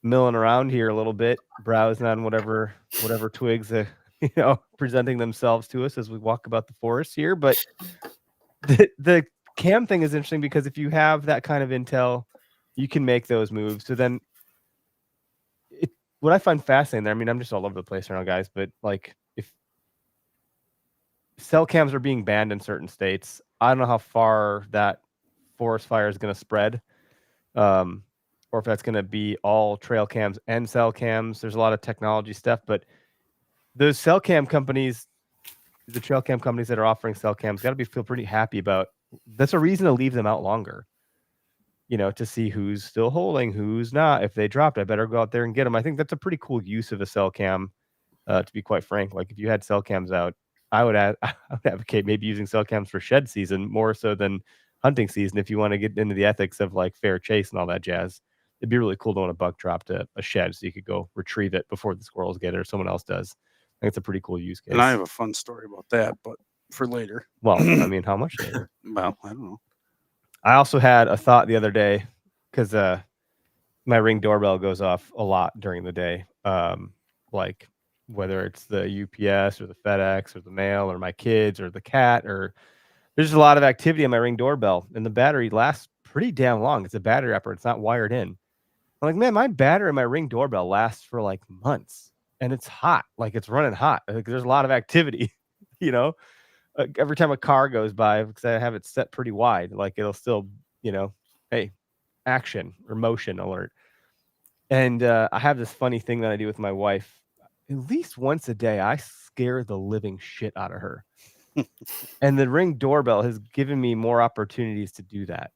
milling around here a little bit, browsing on whatever twigs presenting themselves to us as we walk about the forest here. But the cam thing is interesting, because if you have that kind of intel, you can make those moves. So then what I find fascinating there, I mean, I'm just all over the place right now, guys, but like, if cell cams are being banned in certain states, I don't know how far that forest fire is going to spread, or if that's going to be all trail cams and cell cams. There's a lot of technology stuff, but those cell cam companies, the trail cam companies that are offering cell cams, got to feel pretty happy about. That's a reason to leave them out longer, to see who's still holding, who's not. If they dropped, I better go out there and get them. I think that's a pretty cool use of a cell cam, to be quite frank. Like, if you had cell cams out, I would advocate maybe using cell cams for shed season more so than hunting season. If you want to get into the ethics of like fair chase and all that jazz, it'd be really cool to when a buck dropped a shed, so you could go retrieve it before the squirrels get it or someone else does. I think it's a pretty cool use case. And I have a fun story about that, but for later. Well, I mean, how much later? Well, I don't know. I also had a thought the other day, because my Ring doorbell goes off a lot during the day. Like, whether it's the UPS or the FedEx or the mail or my kids or the cat, or there's a lot of activity on my Ring doorbell, and the battery lasts pretty damn long. It's a battery wrapper. It's not wired in. I'm like, man, my battery in my Ring doorbell lasts for like months, and it's hot. Like, it's running hot. Like, there's a lot of activity, every time a car goes by, because I have it set pretty wide, like it'll still, hey, action or motion alert. And I have this funny thing that I do with my wife. At least once a day, I scare the living shit out of her. And the Ring doorbell has given me more opportunities to do that.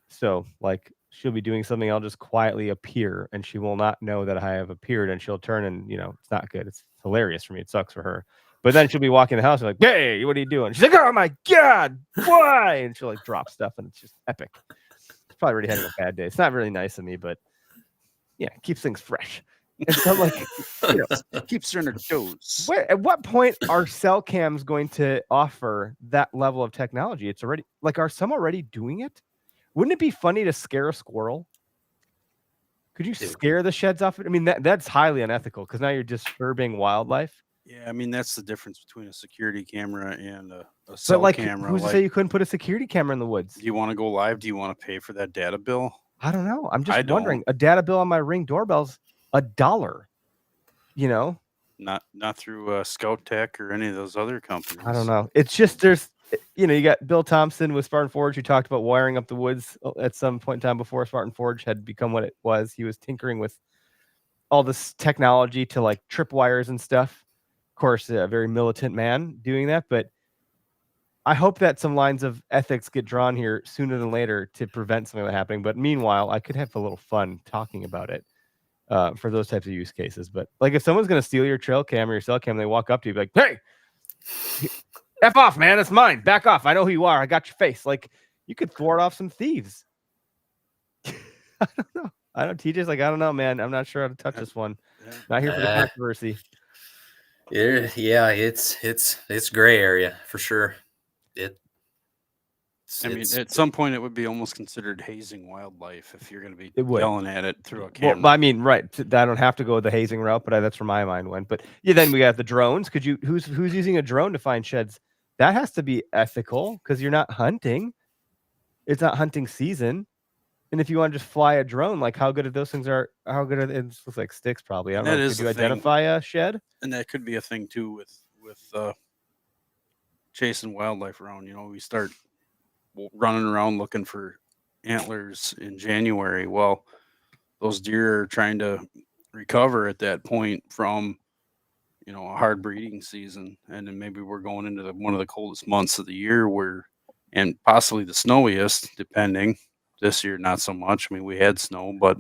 So, like, she'll be doing something, I'll just quietly appear, and she will not know that I have appeared, and she'll turn and, it's not good. It's hilarious for me. It sucks for her. But then she'll be walking the house and like, hey, what are you doing? She's like, oh my God, why? And she'll like drop stuff, and it's just epic. She's probably already having a bad day. It's not really nice of me, but yeah, it keeps things fresh. And so, like, keeps her in her toes. at what point are cell cams going to offer that level of technology? It's already like, are some already doing it? Wouldn't it be funny to scare a squirrel? Could you scare the sheds off it? I mean, that's highly unethical because now you're disturbing wildlife. Yeah, I mean that's the difference between a security camera and a cell camera. Who's to say you couldn't put a security camera in the woods? Do you want to go live? Do you want to pay for that data bill? I don't know. I'm just wondering. A data bill on my Ring doorbell's $1. Not through Scout Tech or any of those other companies. I don't know. It's just there's, you got Bill Thompson with Spartan Forge who talked about wiring up the woods at some point in time before Spartan Forge had become what it was. He was tinkering with all this technology to like tripwires and stuff. Of course, a very militant man doing that, but I hope that some lines of ethics get drawn here sooner than later to prevent something like that happening. But meanwhile, I could have a little fun talking about it for those types of use cases. But like if someone's going to steal your trail cam or your cell cam, they walk up to you like, hey, F off, man. It's mine. Back off. I know who you are. I got your face. Like you could thwart off some thieves. I don't know. TJ's like, I don't know, man. I'm not sure how to touch this one. Not here for the controversy. Yeah, it's gray area for sure. I mean, at some point, it would be almost considered hazing wildlife if you're going to be yelling at it through a camera. Well, I mean, right. I don't have to go the hazing route, but that's where my mind went. But yeah, then we got the drones. Who's using a drone to find sheds? That has to be ethical because you're not hunting. It's not hunting season. And if you want to just fly a drone, like how good are those things are? How good are they? It looks like sticks, probably. I don't know. Could you identify a shed? And that could be a thing too with chasing wildlife around. We start running around looking for antlers in January. Well, those deer are trying to recover at that point from a hard breeding season, and then maybe we're going into one of the coldest months of the year and possibly the snowiest, depending. This year not so much. I mean, we had snow, but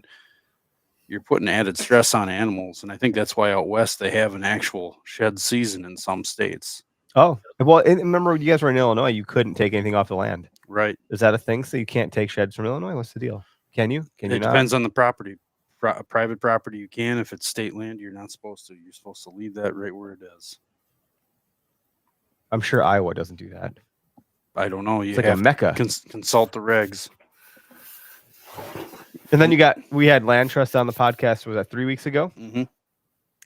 you're putting added stress on animals, and I think that's why out west they have an actual shed season in some states. Oh, well, remember you guys were in Illinois, you couldn't take anything off the land. Right. Is that a thing? So you can't take sheds from Illinois? What's the deal? Can you? Can you not? It depends on the property. Private property you can. If it's state land, you're not supposed to. You're supposed to leave that right where it is. I'm sure Iowa doesn't do that. I don't know. It's like a mecca. Consult the regs. And then we had Land Trust on the podcast, was that 3 weeks ago? Mm-hmm.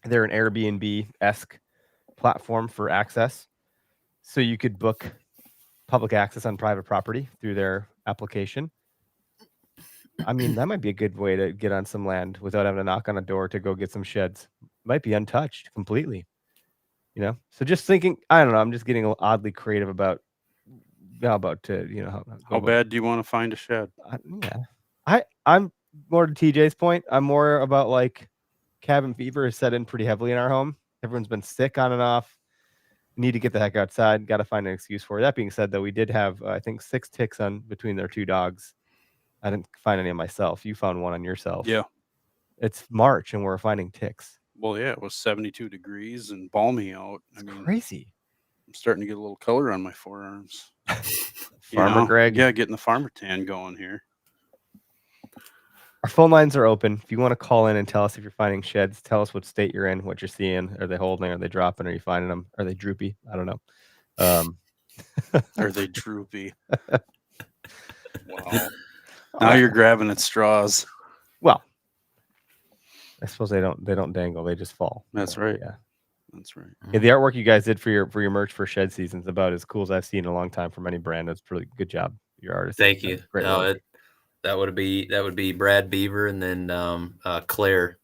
They're an Airbnb-esque platform for access. So you could book public access on private property through their application. I mean, that might be a good way to get on some land without having to knock on a door to go get some sheds. Might be untouched completely. So just thinking, I don't know. I'm just getting oddly creative about how bad do you want to find a shed? I'm more to TJ's point. I'm more about like cabin fever has set in pretty heavily in our home. Everyone's been sick on and off. Need to get the heck outside. Got to find an excuse for it. That being said, though, we did have, I think, 6 ticks on between their 2 dogs. I didn't find any on myself. You found one on yourself. Yeah. It's March and we're finding ticks. Well, yeah, it was 72 degrees and balmy out. Crazy. I'm starting to get a little color on my forearms. Farmer Greg. Yeah, getting the farmer tan going here. Our phone lines are open. If you want to call in and tell us if you're finding sheds, tell us what state you're in, what you're seeing. Are they holding? Are they dropping? Are you finding them? Are they droopy? I don't know. Are they droopy? Wow. Now you're grabbing at straws. Well, I suppose they don't dangle. They just fall. That's right. Yeah. That's right. Yeah, the artwork you guys did for your merch for shed season is about as cool as I've seen in a long time from any brand. That's pretty good job. Your artist. Thank you. Great. That would be Brad Beaver and then Claire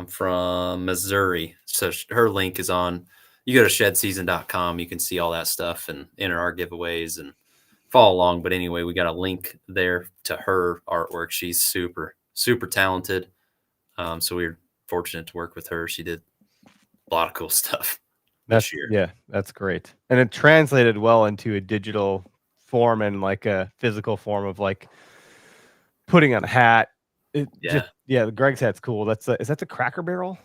from Missouri. So her link is on. You go to shedseason.com. You can see all that stuff and enter our giveaways and follow along. But anyway, we got a link there to her artwork. She's super, super talented. So we were fortunate to work with her. She did a lot of cool stuff. this year. Yeah, that's great. And it translated well into a digital form and like a physical form of like putting on a hat. The Greg's hat's cool. Is that the Cracker Barrel?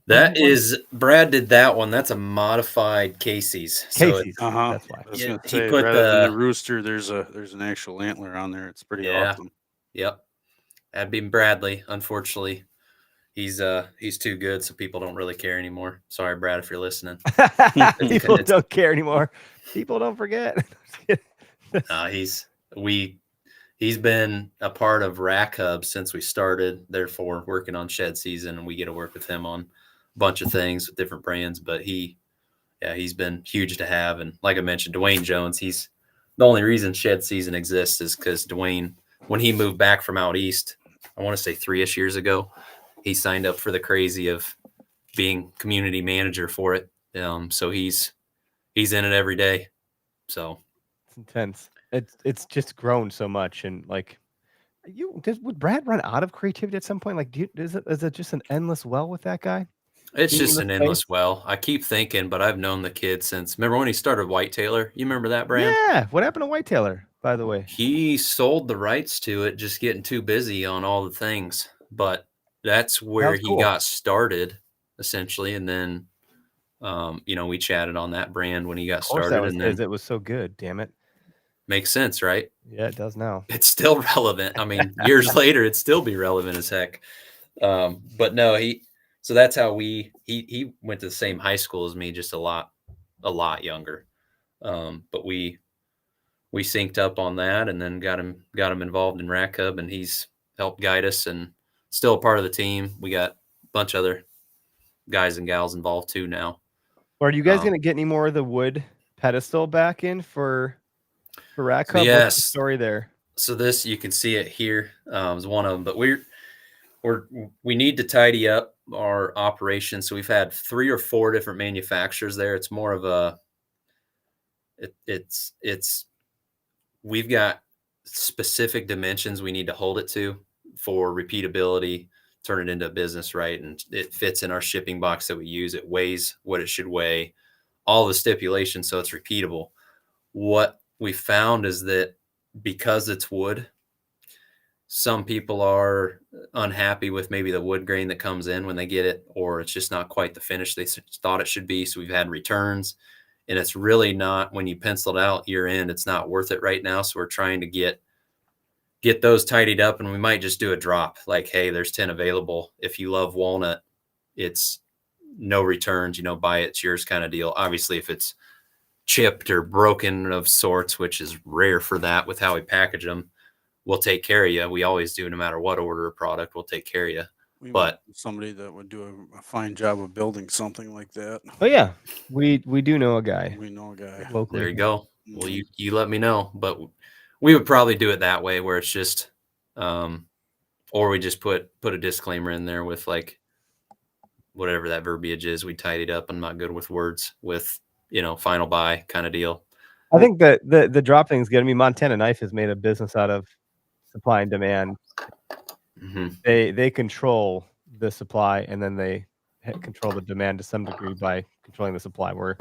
That is Brad did that one. That's a modified Casey's. So Casey's. That's why. I was Yeah, gonna he say, put rather than the- the rooster, there's an actual antler on there. It's pretty awesome. Yep. That'd be Bradley. Unfortunately, he's too good, so people don't really care anymore. Sorry, Brad, if you're listening. People don't care anymore. People don't forget. He's been a part of Rack Hub since we started, therefore working on shed season, and we get to work with him on a bunch of things with different brands. But he's been huge to have. And like I mentioned, Dwayne Jones, he's the only reason shed season exists is because Dwayne, when he moved back from out east, I want to say 3-ish years ago, he signed up for the crazy of being community manager for it. So he's in it every day. So it's intense. It's just grown so much, and like would Brad run out of creativity at some point? Like, is it just an endless well with that guy? It's just an endless well. I keep thinking, but I've known the kid since. Remember when he started White Taylor? You remember that brand? Yeah. What happened to White Taylor, by the way? He sold the rights to it, just getting too busy on all the things. But that's where he got started, essentially. And then, we chatted on that brand when he got started. And then it was so good. Damn it. Makes sense, right? Yeah, it does now. It's still relevant. I mean, years later, it'd still be relevant as heck. But no, so that's how he went to the same high school as me, just a lot younger. But we synced up on that, and then got him involved in Rack Hub, and he's helped guide us and still a part of the team. We got a bunch of other guys and gals involved too now. Are you guys going to get any more of the wood pedestal back in for Rack Hub? Yes. What's the story there? So this, you can see it here, is one of them, but we need to tidy up our operation. So we've had 3 or 4 different manufacturers there. It's more of a, we've got specific dimensions we need to hold it to for repeatability, turn it into a business, right? And it fits in our shipping box that we use. It weighs what it should weigh, all the stipulations, so it's repeatable. What we found is that because it's wood, some people are unhappy with maybe the wood grain that comes in when they get it, or it's just not quite the finish they thought it should be. So we've had returns, and it's really not, when you pencil it out year end, it's not worth it right now. So we're trying to get those tidied up, and we might just do a drop like, hey, there's 10 available. If you love walnut, it's no returns, buy it, it's yours kind of deal. Obviously, if it's chipped or broken of sorts, which is rare for that with how we package them, we'll take care of you. We always do, no matter what order of product, we'll take care of you. But somebody that would do a fine job of building something like that. Oh yeah, we do know a guy. We know a guy locally. There you go. Well, you let me know, but we would probably do it that way, where it's just, or we just put a disclaimer in there with like whatever that verbiage is. We tidied up. I'm not good with words, with final buy kind of deal. I think that the drop thing's good. I mean, Montana Knife has made a business out of supply and demand. Mm-hmm. They control the supply, and then they control the demand to some degree by controlling the supply, where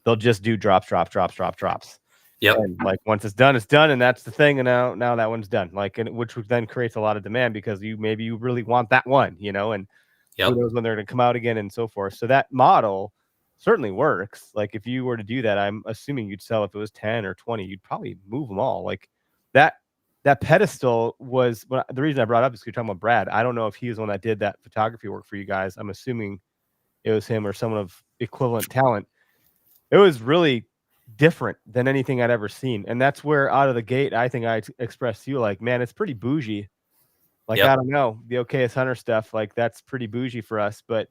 they'll just do drops. Yep. And like once it's done, and that's the thing. And now that one's done. Like, and which then creates a lot of demand because you really want that one, and who knows when they're going to come out again and so forth. So that model certainly works. Like if you were to do that, I'm assuming you'd sell, if it was 10 or 20, you'd probably move them all. Like that pedestal was, the reason I brought it up is you're talking about Brad. I don't know if he was the one that did that photography work for you guys. I'm assuming it was him or someone of equivalent talent. It was really different than anything I'd ever seen. And that's where out of the gate, I think I expressed to you like, man, it's pretty bougie. Like, I don't know, the OKS Hunter stuff, like that's pretty bougie for us. But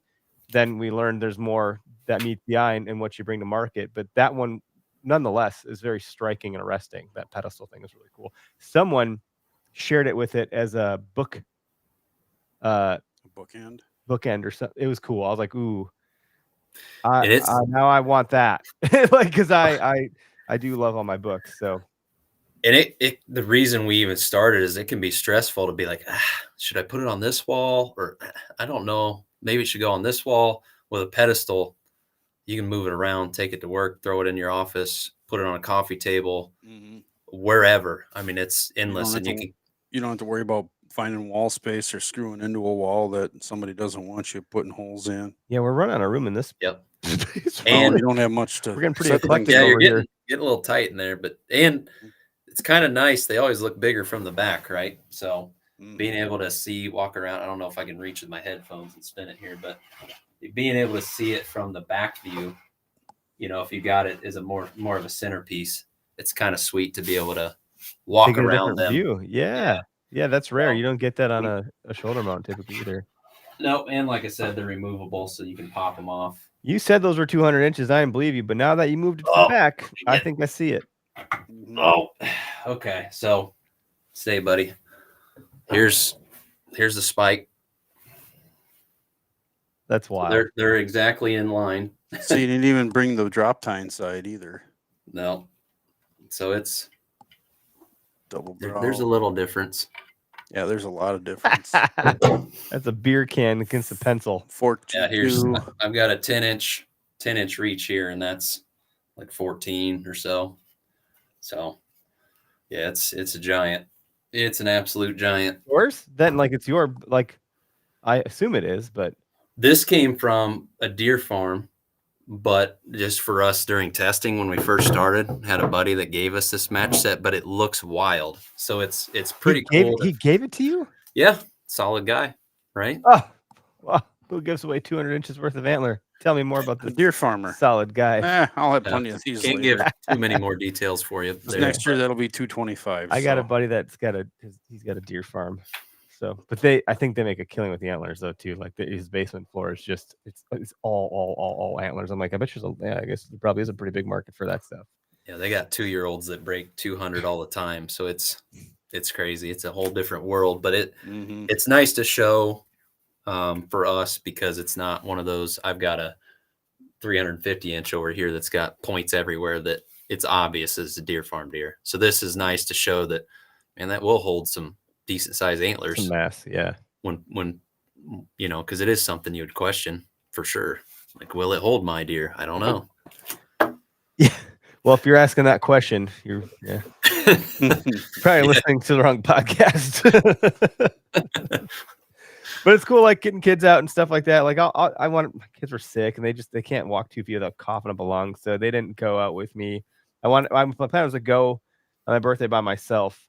then we learned there's more that meets the eye and what you bring to market. But that one, nonetheless, is very striking and arresting. That pedestal thing is really cool. Someone shared it with it as a book, bookend or something. It was cool. I was like, ooh, now I want that. Like, because I do love all my books. So, and the reason we even started is it can be stressful to be like, should I put it on this wall, or I don't know, maybe it should go on this wall with a pedestal. you can move it around, take it to work, throw it in your office, put it on a coffee table, wherever. I mean, it's endless, and you don't have to worry about finding wall space or screwing into a wall that somebody doesn't want you putting holes in. Yeah, we're running out of room in this. Yep. And we don't have much to. We're getting pretty set things eclectic Yeah, up. you're over here. getting a little tight in there, but it's kind of nice. They always look bigger from the back, right? So being able to walk around. I don't know if I can reach with my headphones and spin it here, but being able to see it from the back view, if you got it as a more of a centerpiece, it's kind of sweet to be able to walk around them. View. Yeah, that's rare. You don't get that on a shoulder mount typically either. No, and like I said, they're removable, so you can pop them off. You said those were 200 inches. I didn't believe you, but now that you moved it to the back, I think I see it. Oh, okay. So, stay, buddy. Here's the spike. That's wild. So they're exactly in line. So you didn't even bring the drop tine side either. No. So it's double. There's a little difference. Yeah, there's a lot of difference. That's a beer can against a pencil. I've got a 10-inch reach here, and that's like 14 or so. So yeah, it's a giant. It's an absolute giant. Yours? Then it's your, I assume it is, but this came from a deer farm, but just for us during testing when we first started, had a buddy that gave us this match set, but it looks wild. So it's pretty cool. He gave it to you? Yeah. Solid guy, right? Oh, well, who gives away 200 inches worth of antler? Tell me more about the deer farmer. Solid guy. I'll have plenty of these. Can't give too many more details for you. Next year that'll be 225. I got a buddy that's he's got a deer farm. So, but I think they make a killing with the antlers though too. Like his basement floor is just it's all antlers. I'm like, I bet I guess there probably is a pretty big market for that stuff. Yeah, they got 2-year-olds that break 200 all the time. So it's crazy. It's a whole different world, but it's nice to show for us because it's not one of those. I've got a 350 inch over here that's got points everywhere that it's obvious as a deer farm deer. So this is nice to show that, man, that will hold some decent sized antlers. Some mass, yeah. When because it is something you would question for sure. Like, will it hold my deer? I don't know. Yeah. Well, if you're asking that question, you're probably listening to the wrong podcast. But it's cool, like getting kids out and stuff like that. Like I want, my kids were sick and they can't walk 2 feet without coughing up a lung, so they didn't go out with me. My plan was to go on my birthday by myself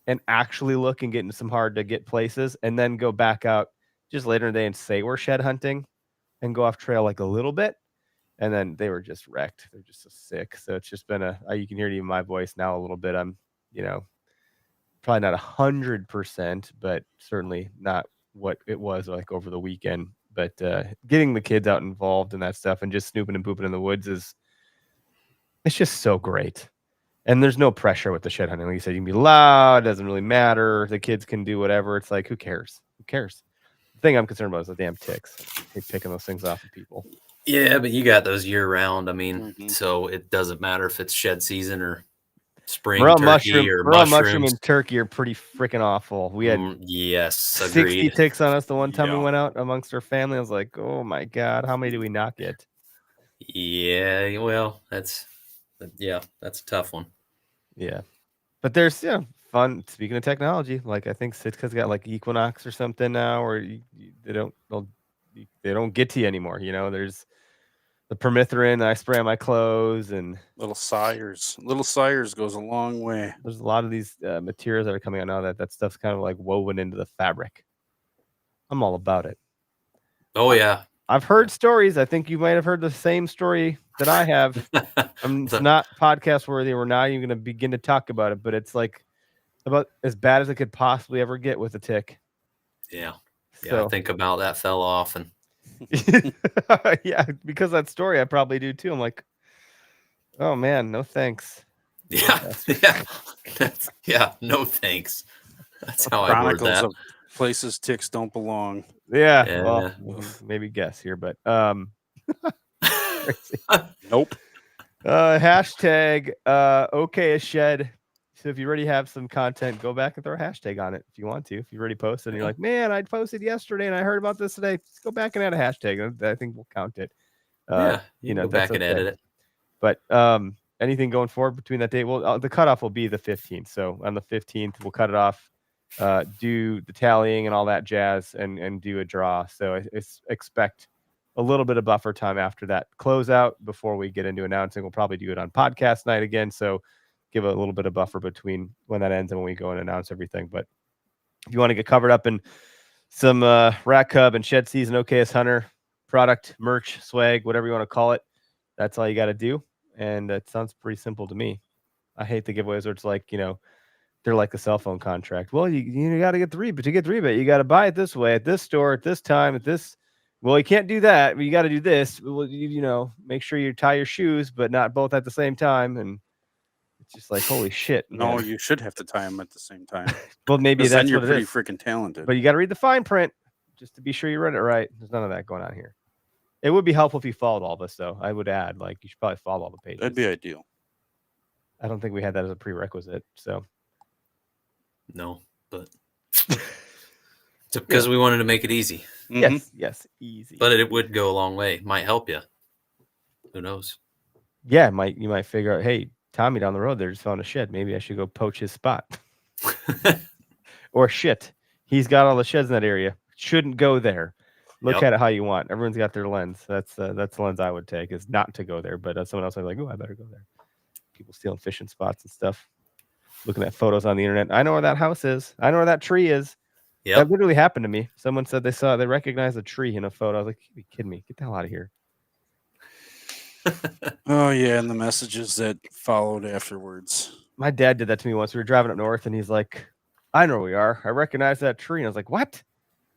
and actually look and get into some hard to get places, and then go back out just later in the day and say we're shed hunting and go off trail like a little bit. And then they were just wrecked. They're just so sick. So it's just been you can hear it in my voice now a little bit. I'm, probably not 100%, but certainly not what it was like over the weekend. But getting the kids out involved in that stuff and just snooping and pooping in the woods it's just so great. And there's no pressure with the shed hunting. Like you said, you can be loud. It doesn't really matter. The kids can do whatever. It's like, who cares? Who cares? The thing I'm concerned about is the damn ticks. They're picking those things off of people. Yeah, but you got those year round. I mean, so it doesn't matter if it's shed season or spring turkey or mushrooms. Mushroom and turkey are pretty freaking awful. We had 60 ticks on us the one time we went out amongst our family. I was like, oh my God, how many do we not get? Yeah, well, that's a tough one. Yeah. But there's fun. Speaking of technology, like I think Sitka's got like Equinox or something now, or they don't get to you anymore. There's the permethrin that I spray on my clothes, and little sires. Little sires goes a long way. There's a lot of these materials that are coming out now that stuff's kind of like woven into the fabric. I'm all about it. Oh yeah. I've heard stories. I think you might have heard the same story that I have. It's not podcast worthy. We're not even going to begin to talk about it, but it's like about as bad as it could possibly ever get with a tick. Yeah. Yeah. I think about that fell off and yeah, because of that story, I probably do too. I'm like, oh man, no thanks. Yeah. Yeah. No thanks. That's how I word that. Of places ticks don't belong. Yeah. Well, maybe guess here, but nope. Hashtag okay a shed. So if you already have some content, go back and throw a hashtag on it if you want to. If you already posted and you're like, man, I posted yesterday and I heard about this today, just go back and add a hashtag. I think we'll count it. You can go back and edit it. But anything going forward between that date? Well, the cutoff will be the 15th. So on the 15th, we'll cut it off, do the tallying and all that jazz, and do a draw. So I expect a little bit of buffer time after that closeout before we get into announcing. We'll probably do it on podcast night again. So give a little bit of buffer between when that ends and when we go and announce everything. But if you want to get covered up in some Rack Cub and Shed Season OKS Hunter product, merch, swag, whatever you want to call it, that's all you got to do. And it sounds pretty simple to me. I hate the giveaways where it's like, they're like a cell phone contract. Well, you got to get the rebate. But to get the rebate, you got to buy it this way, at this store, at this time, at this. Well, you can't do that. But you got to do this. Well, make sure you tie your shoes, but not both at the same time. And it's just like, holy shit. No, man. you should have to tie them at the same time. Well, maybe that's then you're what pretty it is. freaking talented. But you got to read the fine print just to be sure you read it right. There's none of that going on here. It would be helpful if you followed all this, though. I would add, you should probably follow all the pages. That'd be ideal. I don't think we had that as a prerequisite. So, no, but because we wanted to make it easy. Mm-hmm. Yes, easy. But it would go a long way. Might help you. Who knows? Yeah, you might figure out, hey, Tommy down the road there just found a shed. Maybe I should go poach his spot. Or shit, he's got all the sheds in that area. Shouldn't go there. Look at it how you want. Everyone's got their lens. That's the lens I would take, is not to go there. But someone else would be like, oh, I better go there. People stealing fishing spots and stuff. Looking at photos on the internet. I know where that house is. I know where that tree is. Yeah, that literally happened to me. Someone said they recognized a tree in a photo. I was like, you kidding me? Get the hell out of here. Oh yeah, and the messages that followed afterwards. My dad did that to me once. We were driving up north, and he's like, I know where we are. I recognize that tree. And I was like, what?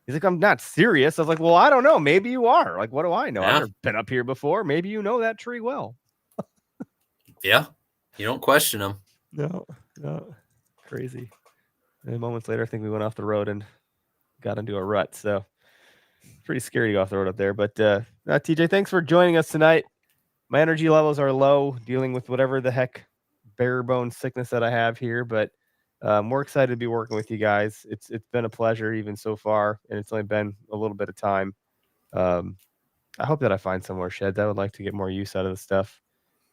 He's like, I'm not serious. I was like, well, I don't know. Maybe you are. Like, what do I know? Yeah. I've never been up here before. Maybe you know that tree well. Yeah. You don't question them. No. Crazy. And moments later, I think we went off the road and got into a rut. So pretty scary to go off the road up there. But TJ, thanks for joining us tonight. My energy levels are low, dealing with whatever the heck bare bone sickness that I have here. But we're excited to be working with you guys. It's been a pleasure even so far, and it's only been a little bit of time. I hope that I find some more sheds. I would like to get more use out of the stuff.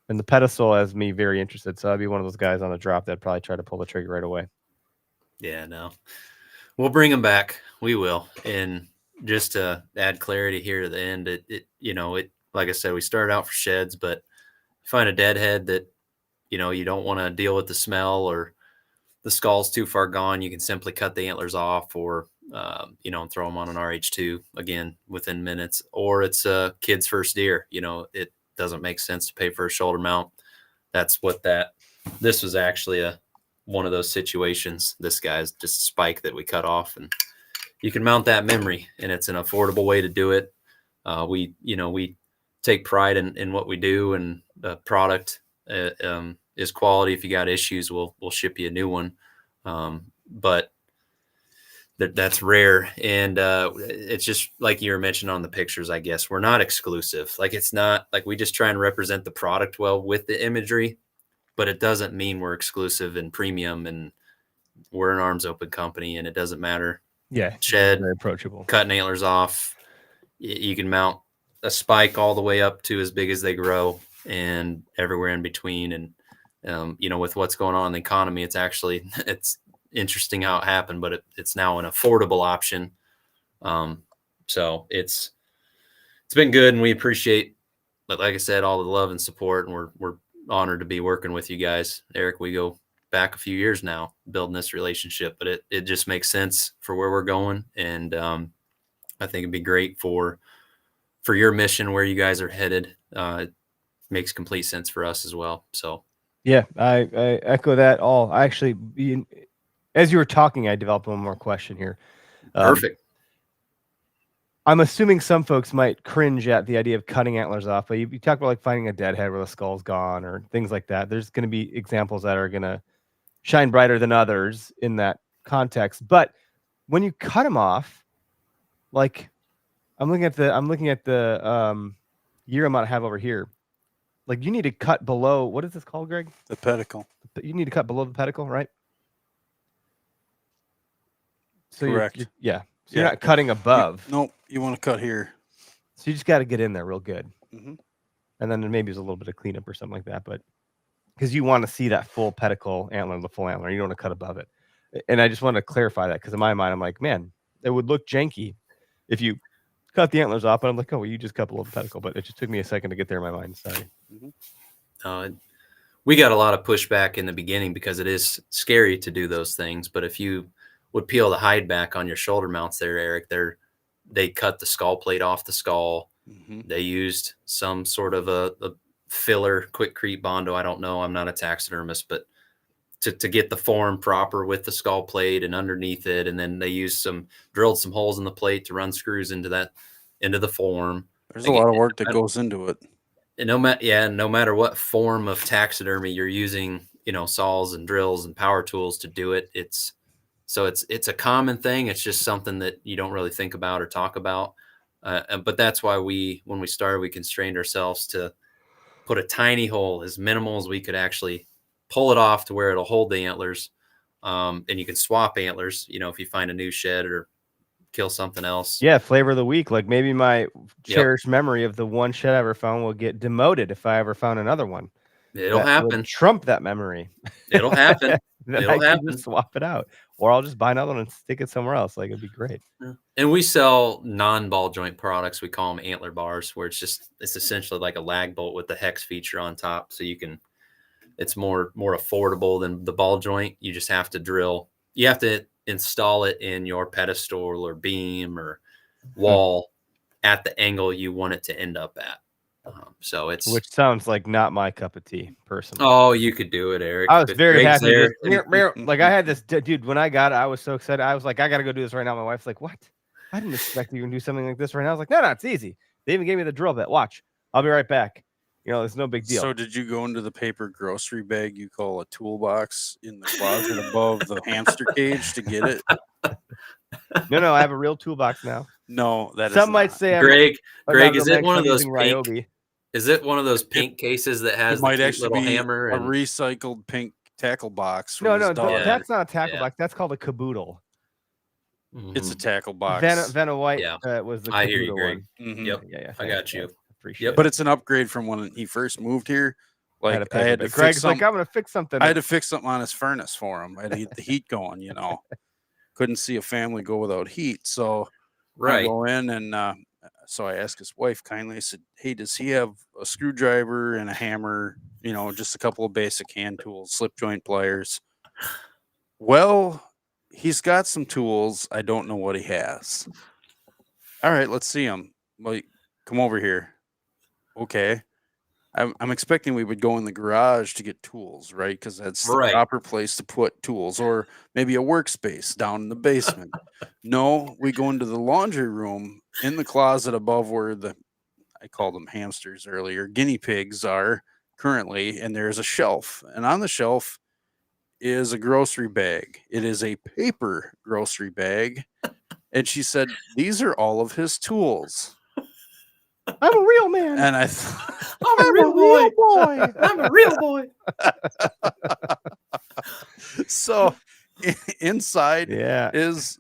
And the pedestal has me very interested. So I'd be one of those guys on a drop that'd probably try to pull the trigger right away. Yeah, no. We'll bring them back. We will. And just to add clarity here at the end, it like I said, we started out for sheds, but find a deadhead that, you don't want to deal with the smell or the skull's too far gone, you can simply cut the antlers off or, throw them on an RH2 again within minutes. Or it's a kid's first deer. It doesn't make sense to pay for a shoulder mount. That's what this was actually one of those situations. This guy's just a spike that we cut off, and you can mount that memory, and it's an affordable way to do it. We take pride in what we do, and the product is quality. If you got issues, we'll ship you a new one. But that's rare. And it's just like you were mentioning on the pictures, I guess. We're not exclusive. It's not like we just try and represent the product well with the imagery, but it doesn't mean we're exclusive and premium, and we're an arms open company, and it doesn't matter. Yeah. Shed, very approachable. Cutting antlers off. You can mount a spike all the way up to as big as they grow and everywhere in between. And, with what's going on in the economy, it's interesting how it happened, but it's now an affordable option. So it's been good, and we appreciate, like I said, all the love and support, and we're honored to be working with you guys. Eric, we go back a few years now building this relationship, but it just makes sense for where we're going. And I think it'd be great for your mission, where you guys are headed. It makes complete sense for us as well. So yeah, I echo that all. I actually, as you were talking, I developed one more question here. Perfect. I'm assuming some folks might cringe at the idea of cutting antlers off, but you talk about finding a deadhead where the skull's gone or things like that. There's going to be examples that are going to shine brighter than others in that context. But when you cut them off, I'm looking at the year amount I have over here. You need to cut below, what is this called, Greg? The pedicle. You need to cut below the pedicle, right? So correct. So you're not cutting above. Nope. You want to cut here. So you just got to get in there real good. Mm-hmm. and then maybe there's a little bit of cleanup or something like that. But because you want to see that full pedicle antler, the full antler, you don't want to cut above it. And I just want to clarify that because in my mind, I'm like, man, it would look janky if you cut the antlers off. But I'm like, oh, well, you just cut below the pedicle. But it just took me a second to get there in my mind. Sorry. We got a lot of pushback in the beginning because it is scary to do those things. But if you would peel the hide back on your shoulder mounts there, Eric, they cut the skull plate off the skull. They used some sort of a filler quickcrete Bondo. I don't know. I'm not a taxidermist, but to get the form proper with the skull plate and underneath it. And then they drilled some holes in the plate to run screws into the form. There's a lot of work that goes into it. And no matter what form of taxidermy you're using, saws and drills and power tools to do it. It's a common thing. It's just something that you don't really think about or talk about. But that's why when we started, we constrained ourselves to put a tiny hole, as minimal as we could actually pull it off to where it'll hold the antlers. And you can swap antlers, if you find a new shed or kill something else. Yeah, flavor of the week. Like maybe my cherished memory of the one shed I ever found will get demoted if I ever found another one. It'll happen. Trump that memory. It'll happen. It'll happen. Just swap it out, or I'll just buy another one and stick it somewhere else. Like it'd be great. Yeah. And we sell non-ball joint products. We call them antler bars, where it's essentially like a lag bolt with the hex feature on top. So it's more affordable than the ball joint. You just have to drill. You have to install it in your pedestal or beam or wall at the angle you want it to end up at. Which sounds like not my cup of tea, personally. Oh, you could do it, Eric. I was very happy. Like I had this dude when I got it. I was so excited. I was like, I gotta go do this right now. My wife's like, what? I didn't expect you to do something like this right now. I was like, no, it's easy. They even gave me the drill bit. Watch, I'll be right back. It's no big deal. So did you go into the paper grocery bag you call a toolbox in the closet above the hamster cage to get it? No, I have a real toolbox now. No, some might say, Greg, is it one of those pink? Is it one of those pink cases that has the little hammer? A recycled pink tackle box. No, that's not a tackle box. That's called a caboodle. It's a tackle box. Vanna White was the caboodle. I hear you, Greg. One. Yeah, I got you. Appreciate it. But it's an upgrade from when he first moved here. Like I had to Greg's like, I'm gonna fix something. I had to fix something on his furnace for him. I had to get the heat going. Couldn't see a family go without heat. So I go in and so I asked his wife kindly. I said, "Hey, does he have a screwdriver and a hammer? Just a couple of basic hand tools, slip joint pliers." Well, he's got some tools. I don't know what he has. All right, let's see him. Like, come over here. Okay. I'm expecting we would go in the garage to get tools, right? Because that's the proper place to put tools, or maybe a workspace down in the basement. No, we go into the laundry room in the closet above where I called them hamsters earlier, guinea pigs are currently, and there's a shelf. And on the shelf is a grocery bag. It is a paper grocery bag. And she said, these are all of his tools. I'm a real man. And I'm a real boy. I'm a real boy. So inside is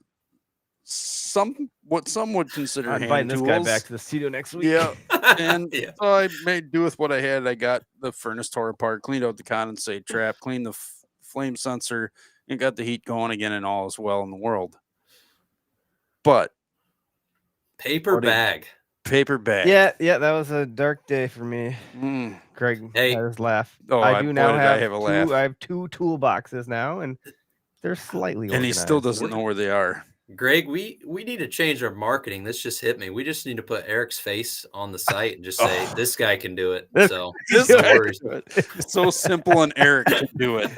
what some would consider I'm hand inviting tools. This guy back to the studio next week. Yeah. And so I made do with what I had. I got the furnace tore apart, cleaned out the condensate trap, cleaned the flame sensor, and got the heat going again, and all is well in the world. But paper bag. Yeah, that was a dark day for me. Craig had his laugh. I do now have I have two toolboxes now, and they're slightly organized. And he still doesn't know where they are. Greg, we need to change our marketing. This just hit me. We just need to put Eric's face on the site and just say, this guy can do it. So it's so simple, and Eric can do it.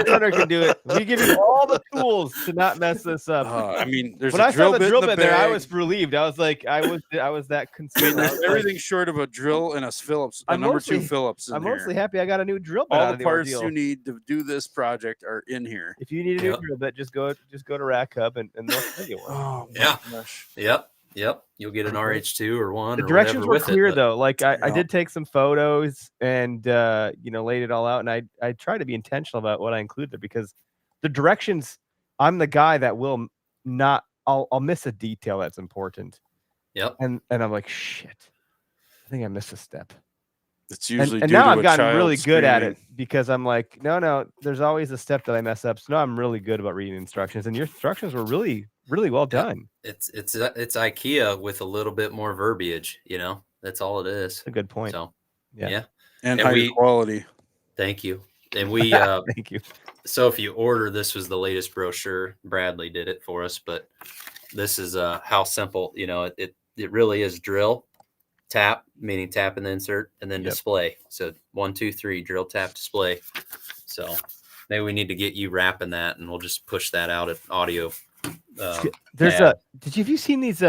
Eric can do it. We give you all the tools to not mess this up. There's when a I drill saw the bit drill in the bit there, I bag. was relieved. I was like, I was that concerned. Everything short of a drill and a Phillips, a number 2 Phillips. I'm mostly happy I got a new drill bit. All the parts you need to do this project are in here. If you need a new drill bit, just go to Rack Hub and they'll tell you one. Oh my gosh. Yep. You'll get an RH2 or one. The directions were clear though. Like I did take some photos and laid it all out, and I try to be intentional about what I include there, because the directions, I'm the guy that will not. I'll miss a detail that's important. Yep. And I'm like, shit, I think I missed a step. It's usually and due now to I've a gotten child really good at screaming. it because I'm like, no, there's always a step that I mess up. So now I'm really good about reading instructions, and your instructions were really, really well done. It's IKEA with a little bit more verbiage. That's all it is. That's a good point. So yeah. And higher quality. Thank you. And we thank you. So if you order, this was the latest brochure. Bradley did it for us, but this is how simple. It really is drill, tap, meaning tap in the insert, and then display. So 1, 2, 3, drill, tap, display. So maybe we need to get you wrapping that, and we'll just push that out at audio. Have you seen these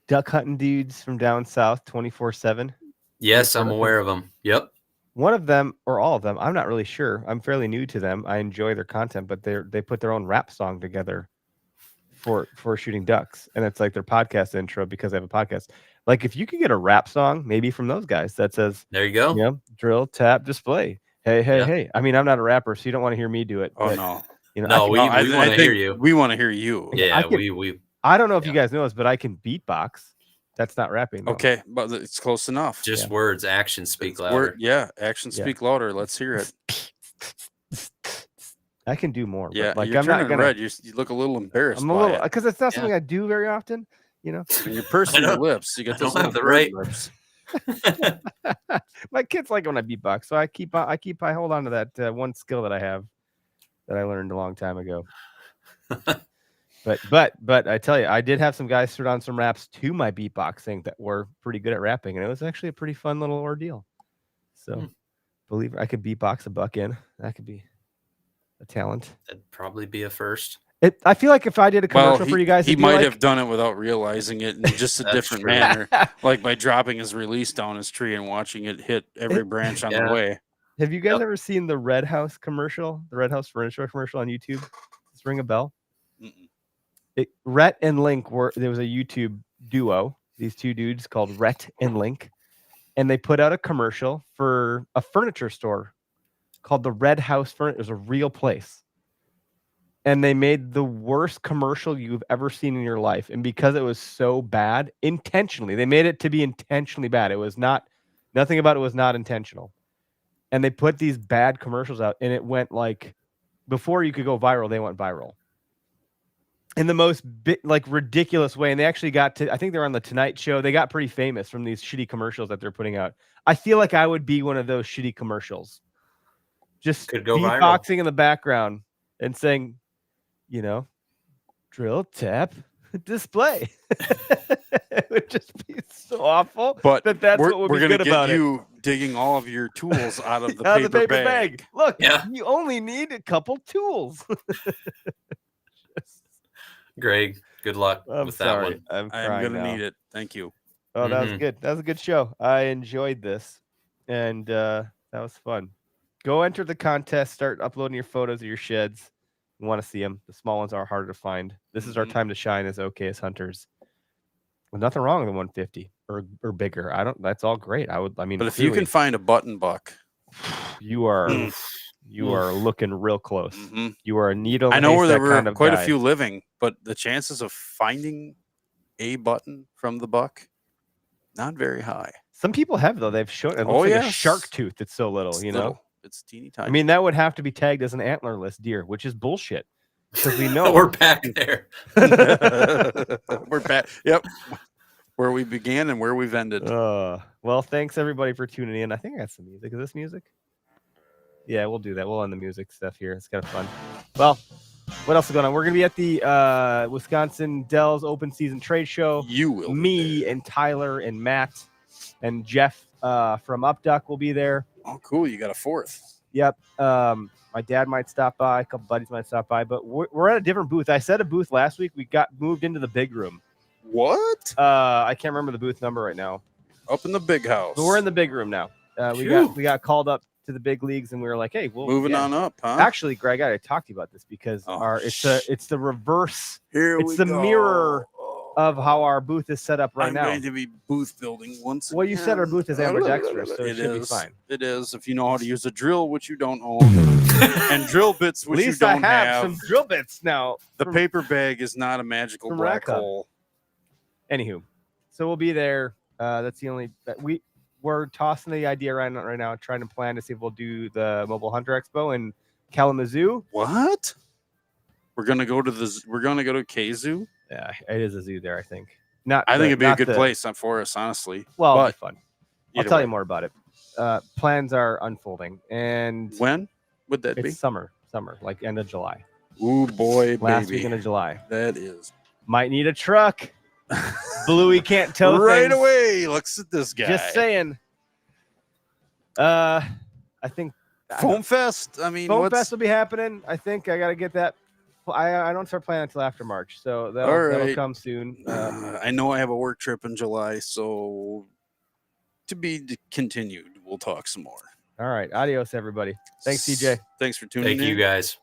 duck hunting dudes from down south 24/7? Yes, I'm aware of them. Yep. One of them, or all of them, I'm not really sure. I'm fairly new to them. I enjoy their content, but they put their own rap song together for shooting ducks, and it's like their podcast intro because they have a podcast. Like if you could get a rap song, maybe from those guys that says, "There you go, drill, tap, display." Hey. I mean, I'm not a rapper, so you don't want to hear me do it. Oh but, no, no, we want to hear you. We want to hear you. Yeah, I don't know if you guys know this, but I can beatbox. That's not rapping. Though. Okay, but it's close enough. Just words, actions speak louder. Actions speak louder. Let's hear it. I can do more. Yeah, but you're I'm not gonna. Red. You look a little embarrassed. I'm a little because it's not something I do very often. And you're pursing your lips. You get those little right lips. My kids like when I beatbox, so I hold on to that one skill that I have that I learned a long time ago. But I tell you, I did have some guys throw on some raps to my beatboxing that were pretty good at rapping, and it was actually a pretty fun little ordeal. So, believe it, I could beatbox a buck in. That could be a talent. That'd probably be a first. I feel like if I did a commercial for you guys, he might have done it without realizing it in just a different manner, like by dropping his release down his tree and watching it hit every branch on the way. Have you guys ever seen the Red House commercial, the Red House Furniture commercial on YouTube? Does this ring a bell? Rhett and Link there was a YouTube duo, these two dudes called Rhett and Link, and they put out a commercial for a furniture store called the Red House Furniture. It was a real place. And they made the worst commercial you've ever seen in your life. And because it was so bad, intentionally, they made it to be intentionally bad. It was nothing about it was not intentional. And they put these bad commercials out, and it went like, before you could go viral, they went viral. In the most ridiculous way. And they actually got to, I think they're on the Tonight Show. They got pretty famous from these shitty commercials that they're putting out. I feel like I would be one of those shitty commercials. Just beatboxing in the background and saying, drill, tap, display. It would just be so awful. But that's what would be good about it. We're going to get you digging all of your tools out of the paper bag. Look, you only need a couple tools. Greg, good luck with that one. I'm going to need it. Thank you. Oh, that was good. That was a good show. I enjoyed this, and that was fun. Go enter the contest. Start uploading your photos of your sheds. You want to see them. The small ones are harder to find. This is our time to shine as OK as hunters. Well, nothing wrong with the 150 or bigger. That's all great. But if you can find a button buck, you are looking real close. Mm-hmm. You are a needle. I know where there were quite a few living, but the chances of finding a button from the buck, not very high. Some people have though. They've shown it looks like a shark tooth. It's so little, It's teeny tiny. I mean, that would have to be tagged as an antlerless deer, which is bullshit. Because we know we're back there. We're back. Yep. Where we began and where we've ended. Well, thanks everybody for tuning in. I think I got some music. Is this music? Yeah, we'll do that. We'll end the music stuff here. It's kind of fun. Well, what else is going on? We're going to be at the Wisconsin Dells Open Season Trade Show. You will. Me and Tyler and Matt and Jeff from Upduck will be there. Oh, cool. You got a fourth. Yep. My dad might stop by. A couple buddies might stop by. But we're at a different booth. I said a booth last week. We got moved into the big room. What? I can't remember the booth number right now. Up in the big house. But we're in the big room now. We got called up to the big leagues, and we were like, "Hey, moving on up, huh?" Actually, Greg, I got to talk to you about this because it's the reverse. It's the mirror of how our booth is set up right now. I'm going to be booth building once again. Well, you said our booth is ambidextrous, so it should be fine. It is if you know how to use a drill, which you don't own, and drill bits, which you don't have. At least I have some drill bits now. The paper bag is not a magical black hole. Anywho, so we'll be there. That's the only we're we're tossing the idea right now, trying to plan to see if we'll do the Mobile Hunter Expo in Kalamazoo. What? We're gonna go to Kazoo. Yeah, it is a zoo there, I think. I think it'd be a good place for us, honestly. Well, it'll but be fun. I'll tell you more about it. Plans are unfolding, and when would that be? It's summer, like end of July. Ooh boy, Last baby. weekend of July. That is. Might need a truck. Bluey can't tow right things. away. Looks at this guy. Just saying. I think Foam Fest. I mean, Foam Fest will be happening. I think I got to get that. I don't start planning until after March, so that'll come soon. I know I have a work trip in July, so to be continued. We'll talk some more. All right. Adios, everybody. Thanks, TJ. Thanks for tuning in. Thank you, guys.